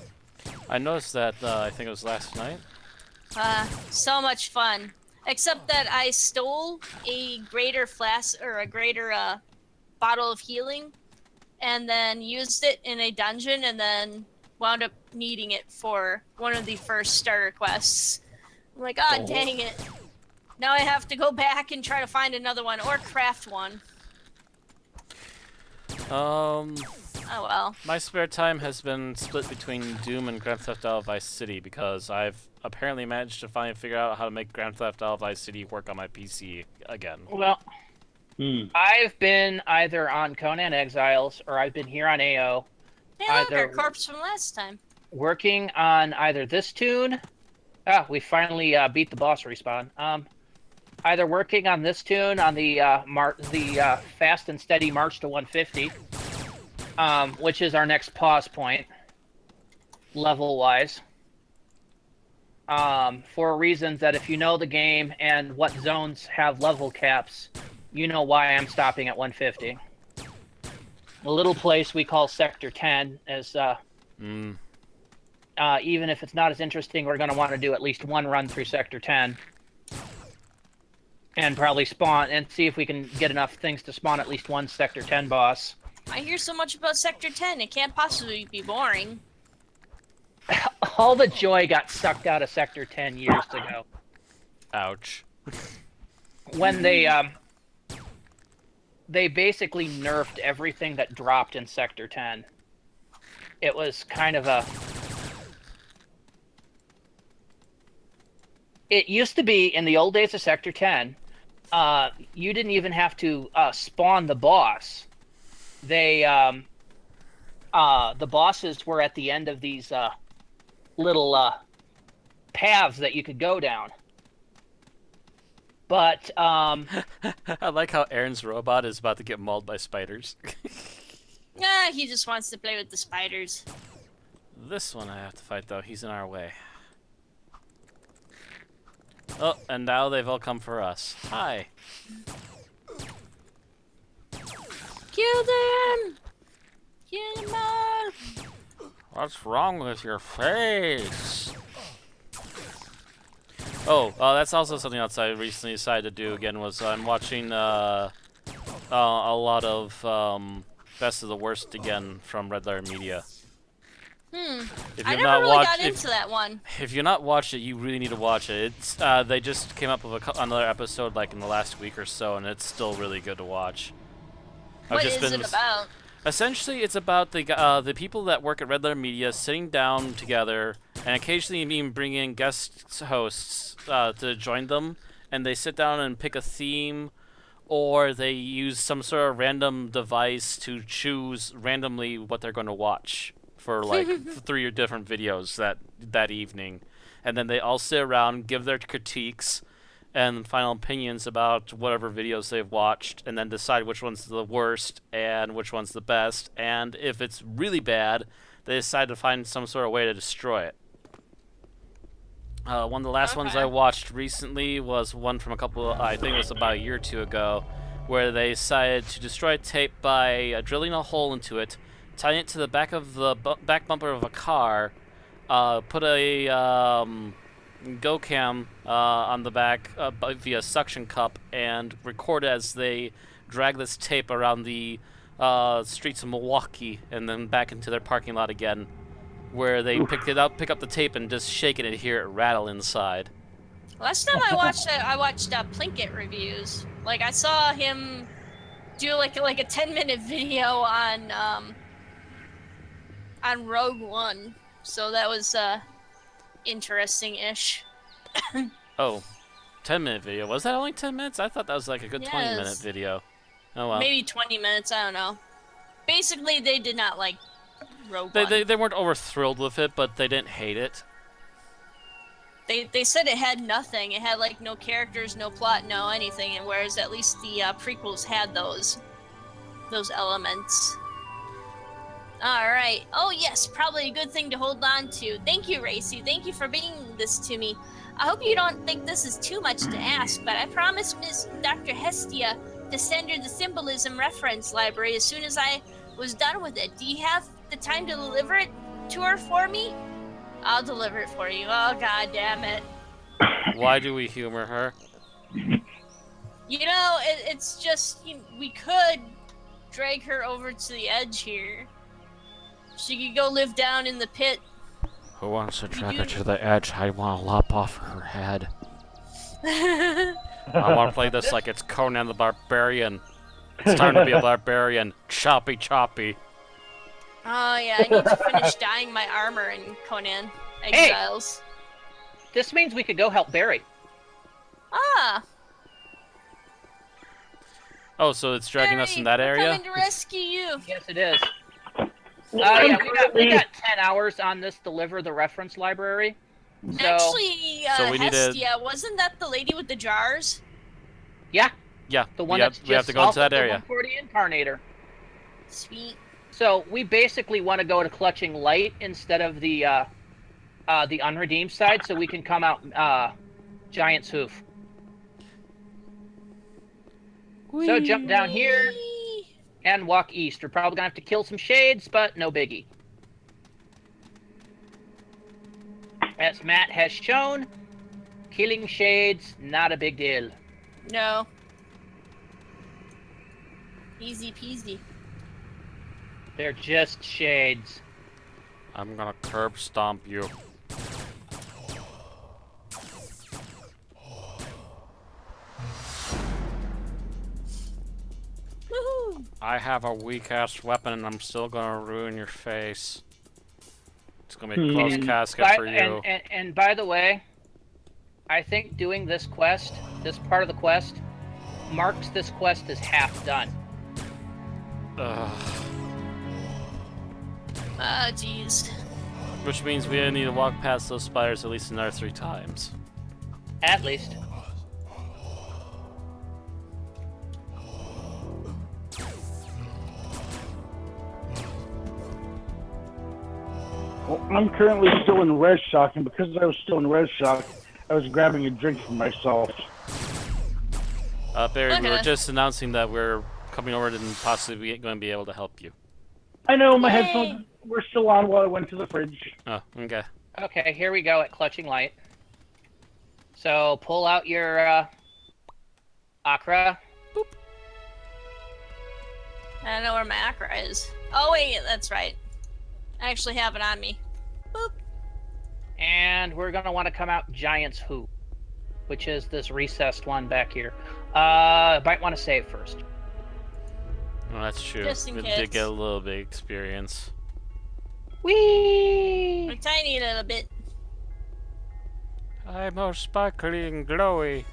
I noticed that, I think it was last night. So much fun. Except that I stole a greater flask, or a greater, bottle of healing, and then used it in a dungeon, and then wound up needing it for one of the first starter quests. I'm like, ah, dang it. Now I have to go back and try to find another one, or craft one. Oh well. My spare time has been split between Doom and Grand Theft Auto Vice City because I've apparently managed to finally figure out how to make Grand Theft Auto Vice City work on my PC again. Well, I've been either on Conan Exiles or I've been here on AO. Yeah, look, our corpse from last time. Working on either this tune. We finally beat the boss respawn. Either working on this tune on the fast and steady march to 150, which is our next pause point, level-wise. For reasons that if you know the game and what zones have level caps, you know why I'm stopping at 150. A little place we call Sector 10 is, even if it's not as interesting, we're going to want to do at least one run through Sector 10. And probably spawn, and see if we can get enough things to spawn at least one Sector 10 boss. I hear so much about Sector 10, it can't possibly be boring. All the joy got sucked out of Sector 10 years ago. Ouch. When they basically nerfed everything that dropped in Sector 10. It was kind of a... It used to be, in the old days of Sector 10, you didn't even have to spawn the boss. They, the bosses were at the end of these little paths that you could go down. But, I like how Aaron's robot is about to get mauled by spiders. Yeah, he just wants to play with the spiders. This one I have to fight, though. He's in our way. Oh, and now they've all come for us. Hi. Kill them! Kill them all! What's wrong with your face? Oh, that's also something else I recently decided to do again. Was I'm watching a lot of Best of the Worst again from Red Letter Media. If I never really got into that one. If you're not watched it, you really need to watch it. It's they just came up with another episode like in the last week or so, and it's still really good to watch. What is it about? Essentially, it's about the people that work at Red Letter Media sitting down together, and occasionally even bring in guest hosts to join them, and they sit down and pick a theme, or they use some sort of random device to choose randomly what they're going to watch for like 3 different videos that evening, and then they all sit around, give their critiques and final opinions about whatever videos they've watched, and then decide which one's the worst and which one's the best, and if it's really bad, they decide to find some sort of way to destroy it. One of the last ones I watched recently was one from I think it was about a year or two ago, where they decided to destroy a tape by drilling a hole into it, tying it to the back of the back bumper of a car, put a GoCam on the back via suction cup, and record as they drag this tape around the streets of Milwaukee and then back into their parking lot again, where they pick up the tape and just shake it and hear it rattle inside. Last time I watched Plinkett reviews. Like I saw him do like a 10-minute video on Rogue One, so that was interesting-ish. Oh, 10-minute video. Was that only 10 minutes? I thought that was like a good 20-minute video. Oh well. Maybe 20 minutes, I don't know. Basically, they did not like Rogue They, One. they, they weren't over thrilled with it, but they didn't hate it. They said it had nothing. It had like no characters, no plot, no anything. And whereas at least the prequels had those elements. All right. Oh yes, probably a good thing to hold on to. Thank you, Racy. Thank you for bringing this to me. I hope you don't think this is too much to ask, but I promised Miss Dr. Hestia to send her the symbolism reference library as soon as I was done with it. Do you have the time to deliver it to her for me? I'll deliver it for you. Oh, god damn it. Why do we humor her? You know, it's just, we could drag her over to the edge here. She could go live down in the pit. Who wants to drag her to the edge? I want to lop off her head. I want to play this like it's Conan the Barbarian. It's time to be a barbarian. Choppy, choppy. Oh, yeah, I need to finish dyeing my armor in Conan Exiles. Hey! This means we could go help Barry. Ah! Oh, so it's dragging us in that Barry, we're area? coming to rescue you. Yes, it is. Yeah, we got 10 hours on this deliver the reference library. So, Actually, So we need to- Hestia, wasn't that the lady with the jars? yeah, Yeah, the one we have, that's we have just to go into off that of the area. 140 incarnator. Sweet. So we basically want to go to clutching light instead of the unredeemed side, so we can come out Giant's Hoof. So jump down here and walk east. We're probably gonna have to kill some shades, but no biggie. As Matt has shown, killing shades not a big deal. No. Easy peasy. They're just shades. I'm gonna curb stomp you. Woohoo! I have a weak-ass weapon and I'm still gonna ruin your face. It's gonna be a close casket for you. And by the way, I think doing this quest, this part of the quest, marks this quest as half done. Ugh. Ah, jeez. Which means we need to walk past those spiders at least another 3 times. At least. Well, I'm currently still in res shock, and because I was still in res shock, I was grabbing a drink for myself. Barry, we were Okay. just announcing that we're coming over and possibly going to be able to help you. I know my Yay. headphones were still on while I went to the fridge. Oh, okay. Okay, here we go at clutching light. So pull out your Akra. I don't know where my Akra is. Oh, wait, that's right. I actually have it on me. Boop. And we're gonna want to come out Giant's Hoop, which is this recessed one back here. Might want to save first. Well, that's true. Just in We case. did get a little bit of experience. Whee! A tiny little bit. I'm all sparkly and glowy.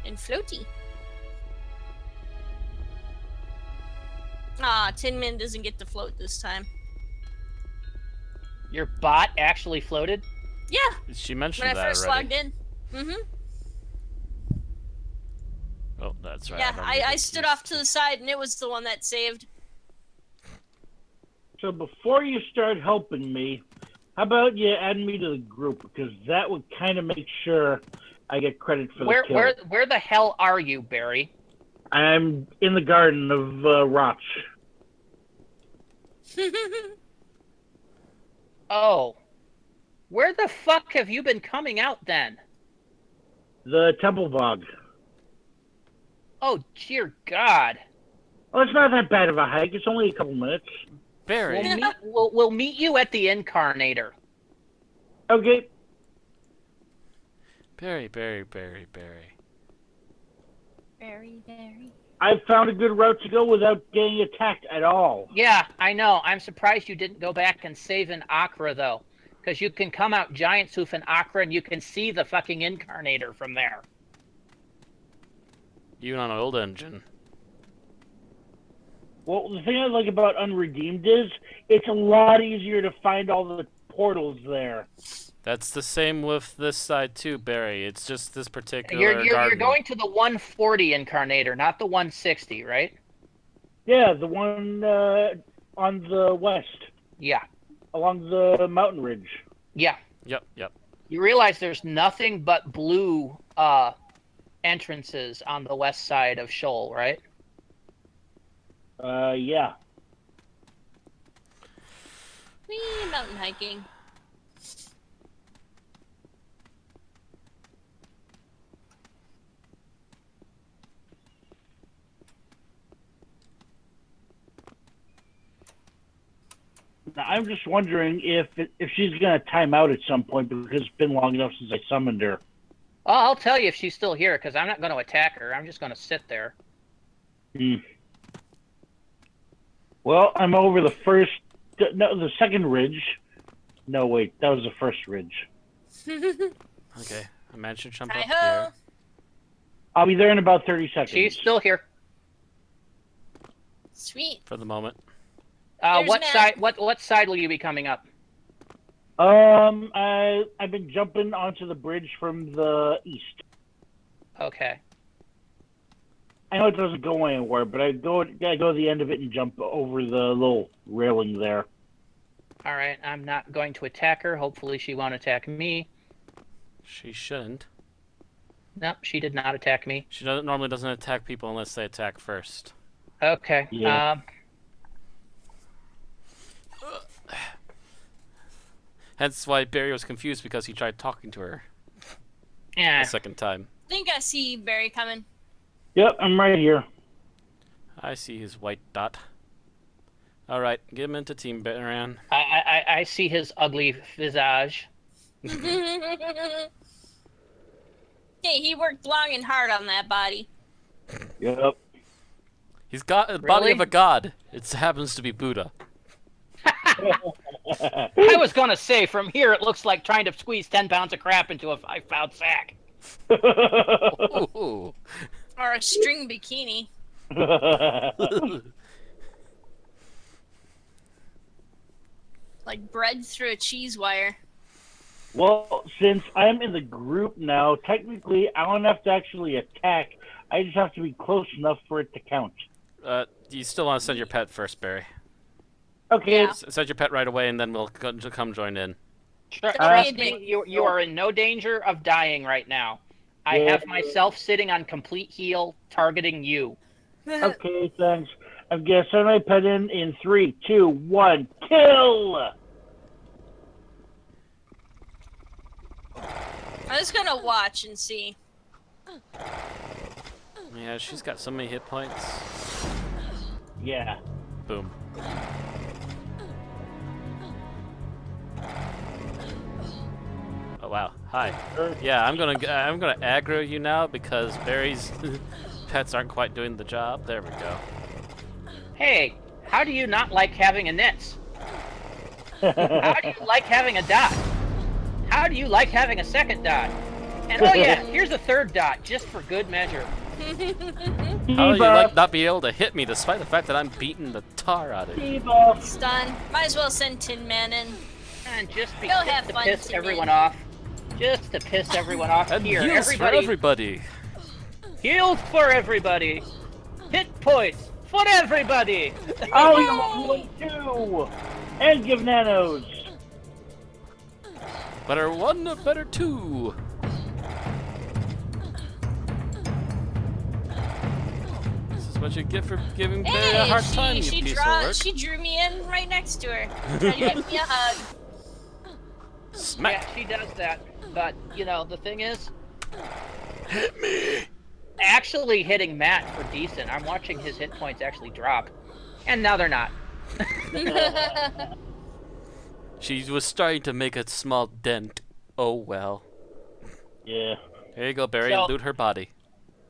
And floaty. Ah, Tin Man doesn't get to float this time. Your bot actually floated. Yeah, She mentioned when I that first already. logged in. Mm-hmm. Oh, that's right. Yeah, don't need I to stood use- off to the side and it was the one that saved. So before you start helping me, how about you add me to the group, because that would kind of make sure I get credit for the kill. Where the hell are you, Barry? I'm in the garden of Roch. Oh, where the fuck have you been coming out then? The Temple Bog. Oh, dear God. Well, it's not that bad of a hike. It's only a couple minutes. Barry, We'll meet you at the Incarnator. Okay. Barry. Very. I found a good route to go without getting attacked at all. Yeah, I know. I'm surprised you didn't go back and save an Akra, though. Because you can come out Giant's Hoof and Akra, and you can see the fucking Incarnator from there. even on an old engine. Well, the thing I like about Unredeemed is it's a lot easier to find all the portals there. That's the same with this side too, Barry. It's just this particular You're garden. going to the 140 incarnator, not the 160, right? Yeah, the one on the west, Yeah. along the mountain ridge. Yeah. Yep. You realize there's nothing but blue entrances on the west side of Scheol, right? Yeah. Whee, mountain hiking. Now, I'm just wondering if she's gonna time out at some point because it's been long enough since I summoned her. Oh, I'll tell you if she's still here, because I'm not going to attack her. I'm just going to sit there. Well, I'm over the the second ridge. No, wait, that was the first ridge. Okay, I managed to jump up Hi-ho. here. I'll be there in about 30 seconds. She's still here. Sweet. For the moment. There's What Matt. side? What side will you be coming up? I've been jumping onto the bridge from the east. Okay. I know it doesn't go anywhere, but I go to the end of it and jump over the little railing there. All right. I'm not going to attack her. Hopefully, she won't attack me. She shouldn't. Nope, she did not attack me. She normally doesn't attack people unless they attack first. Okay. Yeah. Hence why Barry was confused because he tried talking to her Yeah. a second time. I think I see Barry coming. Yep, I'm right here. I see his white dot. Alright, get him into Team Baran. I see his ugly visage. Hey, he worked long and hard on that body. Yep. He's got the body Really? of a god. It happens to be Buddha. I was going to say, from here, it looks like trying to squeeze 10 pounds of crap into a 5-pound sack. Ooh. Or a string bikini. Like bread through a cheese wire. Well, since I'm in the group now, technically I don't have to actually attack. I just have to be close enough for it to count. You still want to send your pet first, Barry. Okay. Yeah. Send your pet right away, and then we'll come join in. Trust me, you are in no danger of dying right now. I have myself sitting on complete heal, targeting you. Okay, thanks. I'm gonna send my pet in 3, 2, 1, kill! I'm just gonna watch and see. Yeah, she's got so many hit points. Yeah. Boom. Oh wow! Hi. Yeah, I'm gonna aggro you now because Barry's pets aren't quite doing the job. There we go. Hey, how do you not like having a nits? How do you like having a dot? How do you like having a second dot? And oh yeah, here's a third dot, just for good measure. How do you like not be able to hit me despite the fact that I'm beating the tar out of you? Stun. Might as well send Tin Man in. And just Go have to fun, piss Tin everyone Man. off. Just to piss everyone off. And Here, heals for everybody. Heals for everybody. Hit points for everybody. Oh, you want two! And give nanos! Better one, better two. This is what you get for giving Barry a hard time, you piece of work. she drew me in right next to her. Tried to give me a hug. Smack. Yeah, she does that. But, you know, the thing is, Hit me. actually hitting Matt for decent. I'm watching his hit points actually drop. And now they're not. She was starting to make a small dent. Oh well. Yeah. There you go, Barry. So- Loot her body.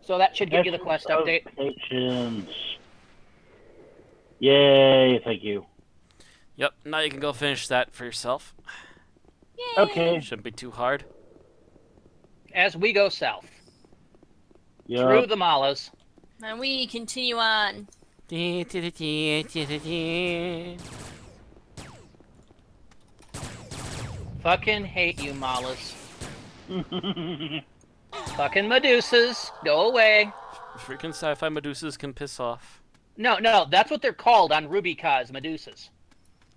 So that should give you the quest update. Patience. Yay, thank you. Yep. Now you can go finish that for yourself. Yay. Okay. Shouldn't be too hard. As we go south, Yep. through the Malas. And we continue on. Fucking hate you, Malas. Fucking Medusas, go away. Freaking sci-fi Medusas can piss off. No, that's what they're called on Rubicaz, Medusas.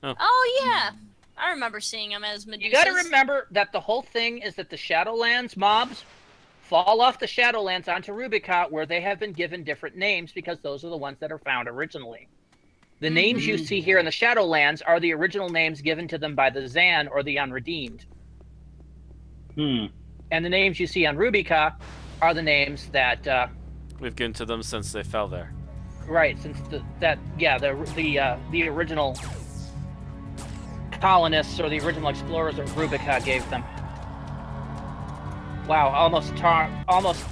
Oh yeah, I remember seeing them as Medusas. You gotta remember that the whole thing is that the Shadowlands mobs fall off the Shadowlands onto Rubica, where they have been given different names because those are the ones that are found originally. The names you see here in the Shadowlands are the original names given to them by the Zan or the Unredeemed. And the names you see on Rubica are the names that we've given to them since they fell there. Right, since the original colonists or the original explorers of Rubica gave them. Wow, almost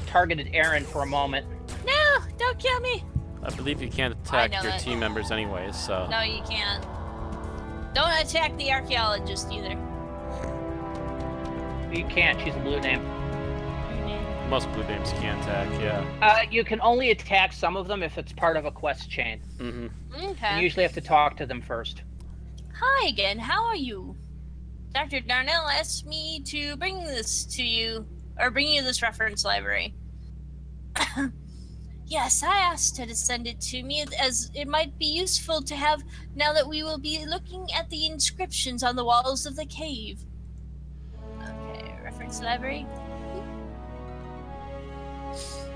targeted Aaron for a moment. No, don't kill me. I believe you can't attack your that. team members anyways, so... No, you can't. Don't attack the archaeologist either. You can't, she's a blue name. Most blue names can't attack, yeah. You can only attack some of them if it's part of a quest chain. Okay. You usually have to talk to them first. Hi again, how are you? Dr. Darnell asked me to bring this to you, or bring you this reference library. Yes, I asked her to send it to me as it might be useful to have now that we will be looking at the inscriptions on the walls of the cave. Okay, reference library.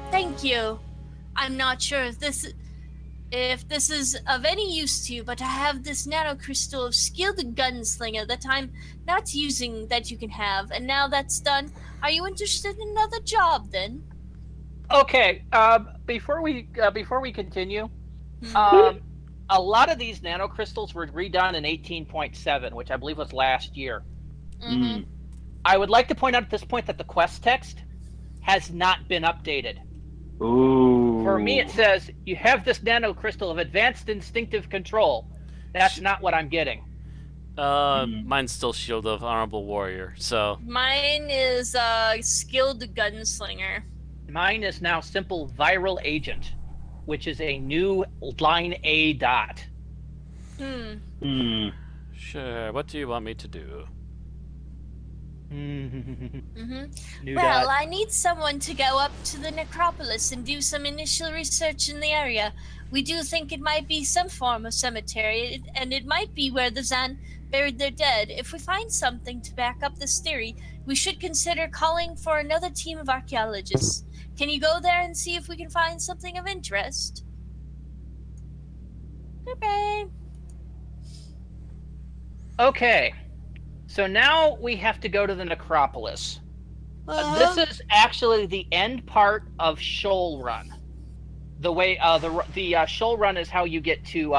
Thank you. I'm not sure if this is of any use to you, but I have this nanocrystal of Scheol the Gunslinger that I'm not using that you can have, and now that's done, are you interested in another job then? Okay, before we continue, a lot of these nanocrystals were redone in 18.7, which I believe was last year. I would like to point out at this point that the quest text has not been updated. Ooh. For me, it says, you have this nanocrystal of advanced instinctive control. That's not what I'm getting. Mine's still Shield of Honorable Warrior, so... Mine is Scheol the Gunslinger. Mine is now Simple Viral Agent, which is a new line A dot. Sure, what do you want me to do? New Well, dot. I need someone to go up to the necropolis and do some initial research in the area. We do think it might be some form of cemetery, and it might be where the Zan buried their dead. If we find something to back up this theory, we should consider calling for another team of archaeologists. Can you go there and see if we can find something of interest? Okay. Okay, so now we have to go to the necropolis. This is actually the end part of Scheol Run. The way the Scheol Run is how you get to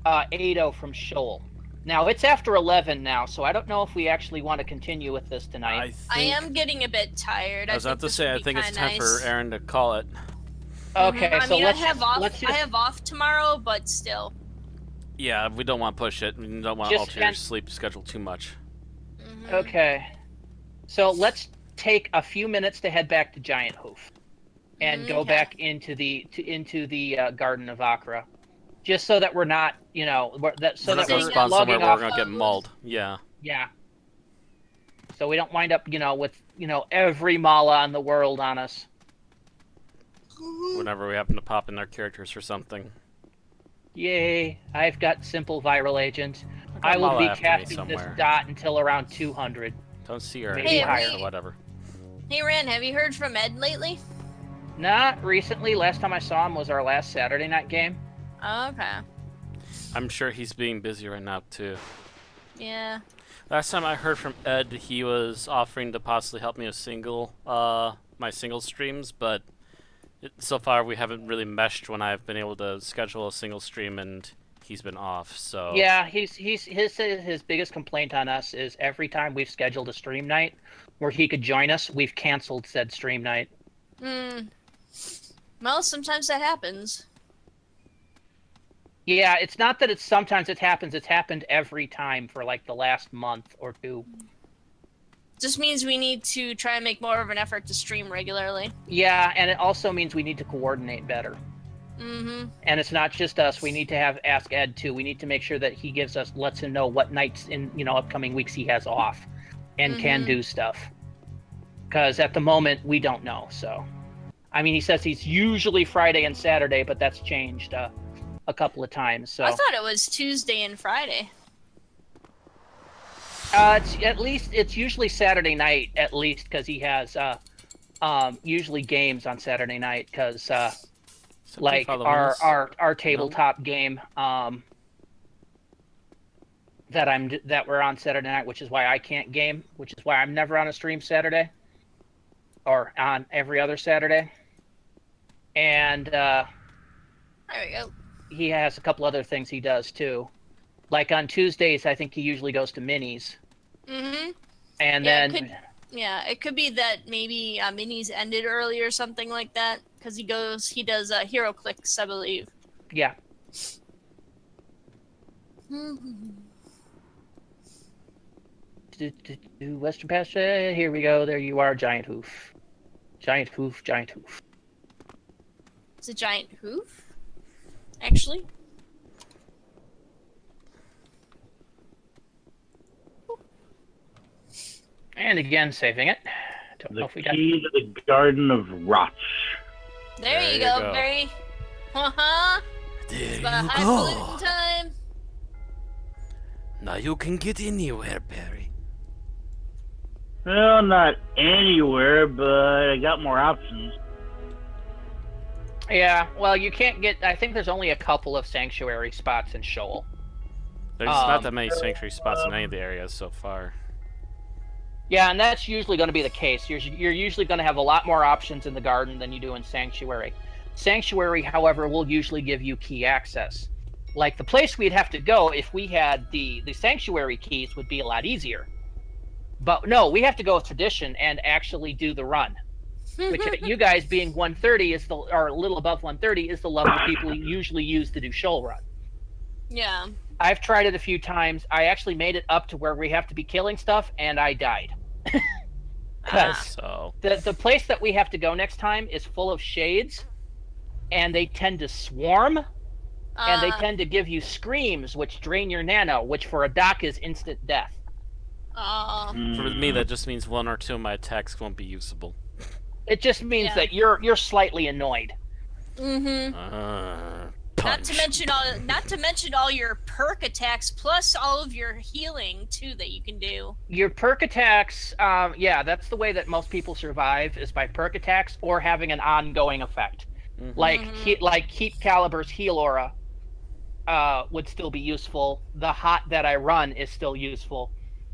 Ado from Scheol. Now it's after 11 now, so I don't know if we actually want to continue with this tonight. I am getting a bit tired. I was about to say, I think it's time for Aaron to call it. Okay, I so mean, let's I have off. let's just, I have off tomorrow, but still. Yeah, we don't want to push it. We don't want to Just alter your end- sleep schedule too much. Okay, so let's take a few minutes to head back to Giant Hoof, and go Okay. back into the Garden of Akra, just so that we're not, We're not going to we're spawn somewhere logging where we're off. going to get mauled. Yeah. Yeah. So we don't wind up, with every Mala in the world on us. Whenever we happen to pop in our characters for something. Yay! I've got Simple Viral Agent. got I will Mala be after me casting this somewhere. dot until around 200. Don't see her Maybe anywhere higher. or whatever. Hey, Ren, have you heard from Ed lately? Not recently. Last time I saw him was our last Saturday night game. Okay. I'm sure he's being busy right now too. Yeah. Last time I heard from Ed, he was offering to possibly help me with my single streams, but so far we haven't really meshed when I've been able to schedule a single stream and he's been off. So Yeah, his biggest complaint on us is every time we've scheduled a stream night where he could join us, we've canceled said stream night. Well, sometimes that happens. Yeah, it's not that sometimes it happens. It's happened every time for like the last month or two. Just means we need to try and make more of an effort to stream regularly. Yeah, and it also means we need to coordinate better. Mm-hmm. And it's not just us. We need to ask Ed too. We need to make sure that he lets him know what nights in upcoming weeks he has off, and can do stuff. Because at the moment we don't know. So, I mean, he says he's usually Friday and Saturday, but that's changed a couple of times. So I thought it was Tuesday and Friday. It's usually Saturday night at least, because he has usually games on Saturday night, because like our tabletop game that we're on Saturday night, which is why I can't game, which is why I'm never on a stream Saturday or on every other Saturday. And there we go. He has a couple other things he does too. Like on Tuesdays, I think he usually goes to minis. Mm-hmm. And yeah, then it could be that maybe minis ended early or something like that, because he does hero clicks, I believe. Yeah. Western Pasture. Here we go. There you are, giant hoof. Giant hoof, giant hoof. It's a giant hoof, actually. And again, saving it. Don't know The if we got key to the Garden of Roch. There you go, Barry. Uh-huh. There It's you about go. highfalutin time. Now you can get anywhere, Barry. Well, not anywhere, but I got more options. Yeah, well, you can't get. I think there's only a couple of sanctuary spots in Scheol. There's not that many sanctuary spots in any of the areas so far. Yeah, and that's usually going to be the case. You're usually going to have a lot more options in the garden than you do in Sanctuary. Sanctuary, however, will usually give you key access. Like the place we'd have to go if we had the Sanctuary keys would be a lot easier. But no, we have to go with tradition and actually do the run. Which you guys being 130 or a little above 130 is the level people usually use to do Scheol run. Yeah. I've tried it a few times. I actually made it up to where we have to be killing stuff, and I died. Because the place that we have to go next time is full of shades, and they tend to swarm, and they tend to give you screams, which drain your nano, which for a doc is instant death. For me, that just means one or two of my attacks won't be usable. It just means that you're slightly annoyed. Mm-hmm. Not to mention all your perk attacks plus all of your healing too that you can do. Your perk attacks, that's the way that most people survive, is by perk attacks or having an ongoing effect. Mm-hmm. Like Keep Caliber's heal aura would still be useful. The hot that I run is still useful,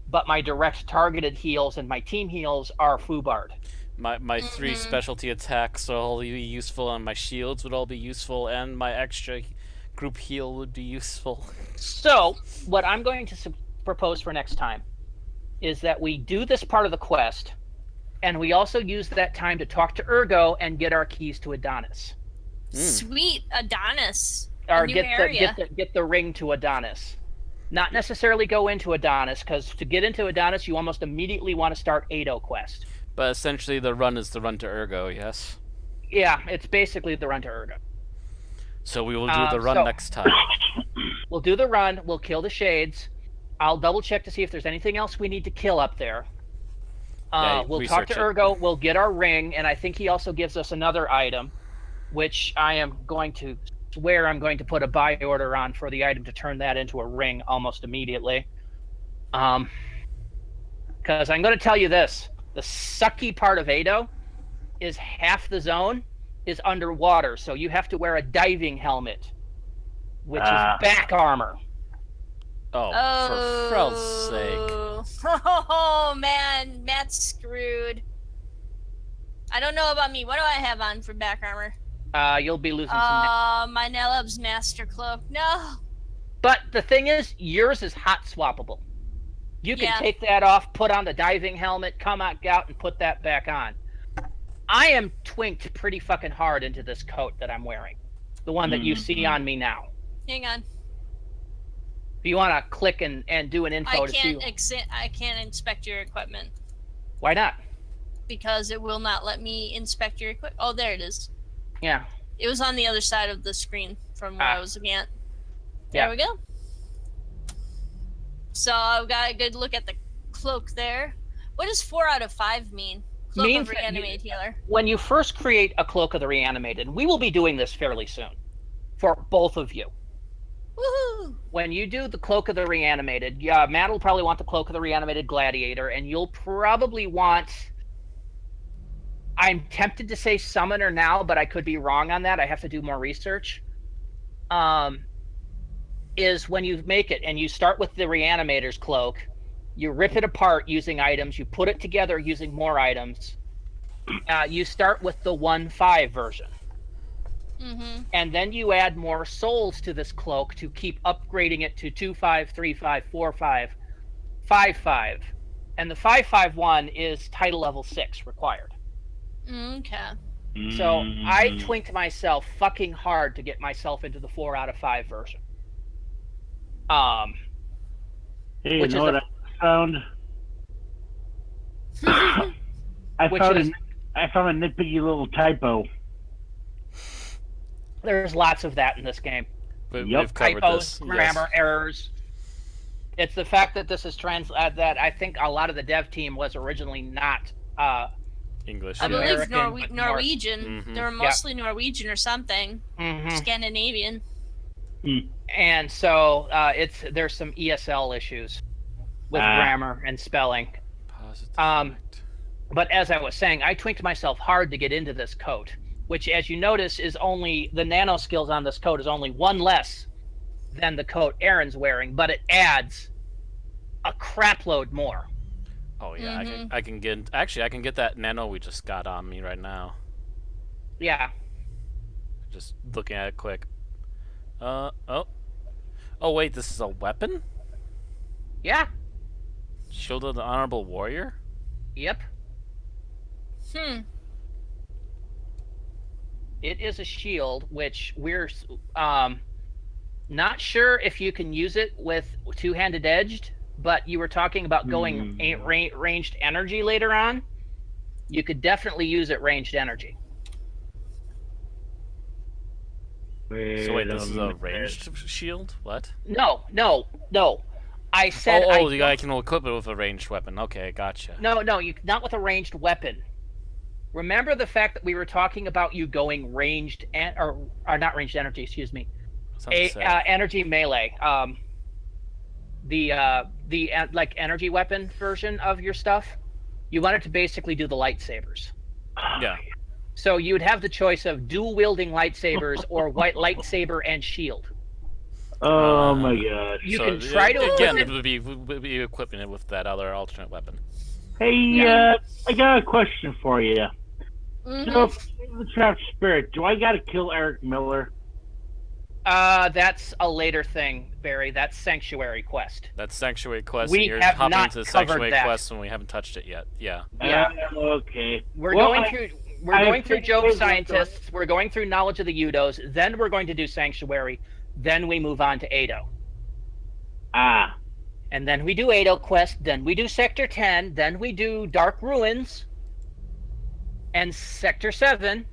but my direct targeted heals and my team heals are Fubard. My three specialty attacks will all be useful, and my shields would all be useful, and my extra group heal would be useful. So, what I'm going to propose for next time is that we do this part of the quest, and we also use that time to talk to Ergo and get our keys to Adonis. Sweet Adonis. Or get the ring to Adonis. Not necessarily go into Adonis, because to get into Adonis, you almost immediately want to start Ado quest. But essentially, the run is the run to Ergo, yes? Yeah, it's basically the run to Ergo. So we will do the run next time. We'll do the run. We'll kill the shades. I'll double check to see if there's anything else we need to kill up there. We'll talk to Ergo. We'll get our ring, and I think he also gives us another item, which I am going to swear I'm going to put a buy order on for the item to turn that into a ring almost immediately. Because I'm going to tell you this. The sucky part of Ado is half the zone is underwater, so you have to wear a diving helmet, which is back armor. Oh, for Frell's sake. Oh, man. Matt's screwed. I don't know about me. What do I have on for back armor? You'll be losing some... my Neleb's Master Cloak. No! But the thing is, yours is hot swappable. You can take that off, put on the diving helmet, come out and put that back on. I am twinked pretty fucking hard into this coat that I'm wearing. The one that you see on me now. Hang on. If you want to click and do an info to see... I can't inspect your equipment. Why not? Because it will not let me inspect your equipment. Oh, there it is. Yeah. It was on the other side of the screen from where I was looking at. There Yeah. we go. So I've got a good look at the cloak there. What does 4 out of 5 mean? Cloak Means of that reanimated healer. When you first create a Cloak of the Reanimated, we will be doing this fairly soon for both of you. Woohoo! When you do the Cloak of the Reanimated, Matt will probably want the Cloak of the Reanimated Gladiator, and you'll probably want... I'm tempted to say Summoner now, but I could be wrong on that. I have to do more research. Is when you make it, and you start with the Reanimator's Cloak, you rip it apart using items, you put it together using more items. You start with the 1.5 version. Mm-hmm. And then you add more souls to this cloak to keep upgrading it to 2.5, 3.5, 4.5, 5.5. And the 5.5 is title level 6 required. Okay. So I twinked myself fucking hard to get myself into the 4 out of 5 version. Hey, you Which know is what I found? I found a nitpicky little typo. There's lots of that in this game. We've covered Typos, this. grammar Yes. errors. It's the fact that this is that I think a lot of the dev team was originally not English. I believe American, but Norwegian. Mhm. They were mostly Norwegian or something. Scandinavian. And so there's some ESL issues with grammar and spelling. Positive fact. But as I was saying, I twinked myself hard to get into this coat, which, as you notice, is only the nano skills on this coat is only 1 less than the coat Aaron's wearing, but it adds a crapload more. Oh yeah, I can get that nano we just got on me right now. Yeah. Just looking at it quick. Oh wait, this is a weapon? Yeah. Shield of the Honorable Warrior? Yep. It is a shield, which we're not sure if you can use it with two-handed edged, but you were talking about going ranged energy later on. You could definitely use it ranged energy. So wait, this is a ranged shield? What? No. I said I can equip it with a ranged weapon. Okay, gotcha. No, not with a ranged weapon. Remember the fact that we were talking about you going ranged or not ranged energy, excuse me. Energy melee. The like energy weapon version of your stuff. You wanted to basically do the lightsabers. Yeah. So you would have the choice of dual wielding lightsabers or white lightsaber and shield. Oh my god! You can try to again. It would be equipping it with that other alternate weapon. Hey, I got a question for you. So, the trapped spirit, do I gotta kill Eric Miller? That's a later thing, Barry. That's Sanctuary Quest. That's Sanctuary Quest. We and you're have hopping not into the covered Sanctuary that. Quest, and we haven't touched it yet. Yeah. Okay. We're going through Job Scientists. We're going through Knowledge of the Udos. Then we're going to do Sanctuary. Then we move on to Ado. And then we do Ado Quest. Then we do Sector 10. Then we do Dark Ruins. And Sector 7.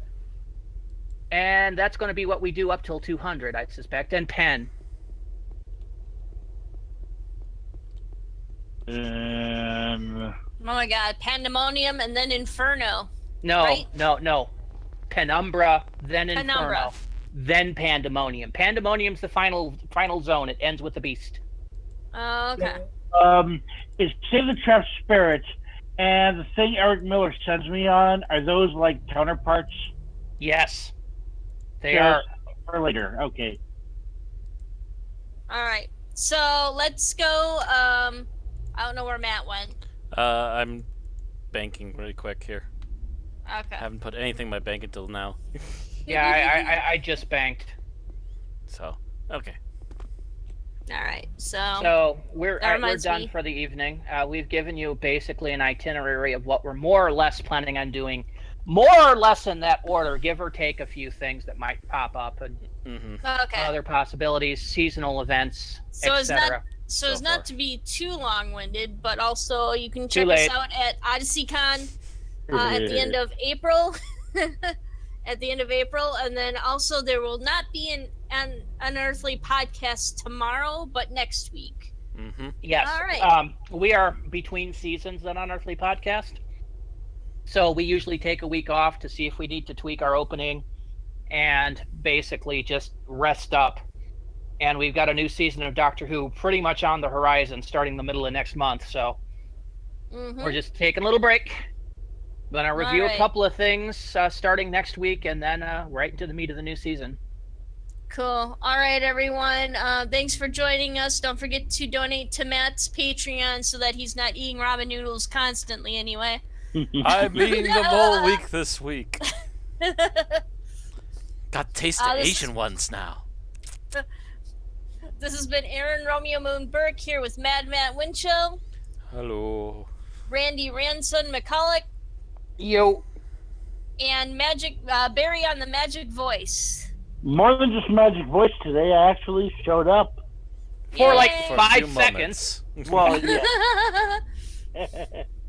And that's going to be what we do up till 200, I suspect. And Pen. Oh my god, Pandemonium and then Inferno. No, right? no. Penumbra, then Penumbra. Inferno, then Pandemonium. Pandemonium's the final zone. It ends with the beast. Okay. Is Save the Trapped Spirit and the thing Eric Miller sends me on, are those like counterparts? Yes. They are. Or later, okay. Alright. So let's go, I don't know where Matt went. I'm banking really quick here. Okay. Haven't put anything in my bank until now. Yeah, I just banked. So, okay. Alright, So we're reminds done me. for the evening. We've given you basically an itinerary of what we're more or less planning on doing. More or less in that order, give or take a few things that might pop up and Okay. other possibilities, seasonal events, So is etc. so So as not far. to be too long-winded, but also you can Too check us late. out at OdysseyCon at the end of April. At the end of April, and then also there will not be an Unearthly podcast tomorrow, but next week. Mm-hmm. Yes. All right. We are between seasons on Unearthly Podcast. So we usually take a week off to see if we need to tweak our opening and basically just rest up. And we've got a new season of Doctor Who pretty much on the horizon starting the middle of next month. So we're just taking a little break. Gonna review Alright. a couple of things starting next week and then right into the meat of the new season. Cool. All right, everyone. Thanks for joining us. Don't forget to donate to Matt's Patreon so that he's not eating ramen noodles constantly anyway. I'm eating them all week this week. Got to taste the Asian ones now. This has been Aaron Romeo Moon Burke here with Mad Matt Winchell, Hello. Randy Ranson McCulloch, Yo. and Magic Barry on the Magic Voice. More than just magic voice today, I actually showed up. For like Yay! For a 5 few seconds. moments. Well,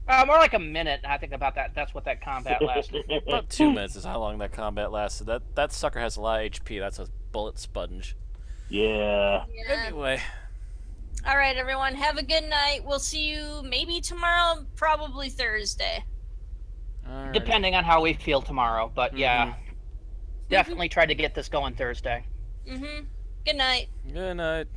yeah. More like a minute. I think about that. That's what that combat lasted. About 2 minutes is how long that combat lasted. That sucker has a lot of HP. That's a bullet sponge. Yeah. Yeah. Anyway. All right, everyone. Have a good night. We'll see you maybe tomorrow, probably Thursday. Alrighty. Depending on how we feel tomorrow. But yeah, definitely try to get this going Thursday. Good night. Good night.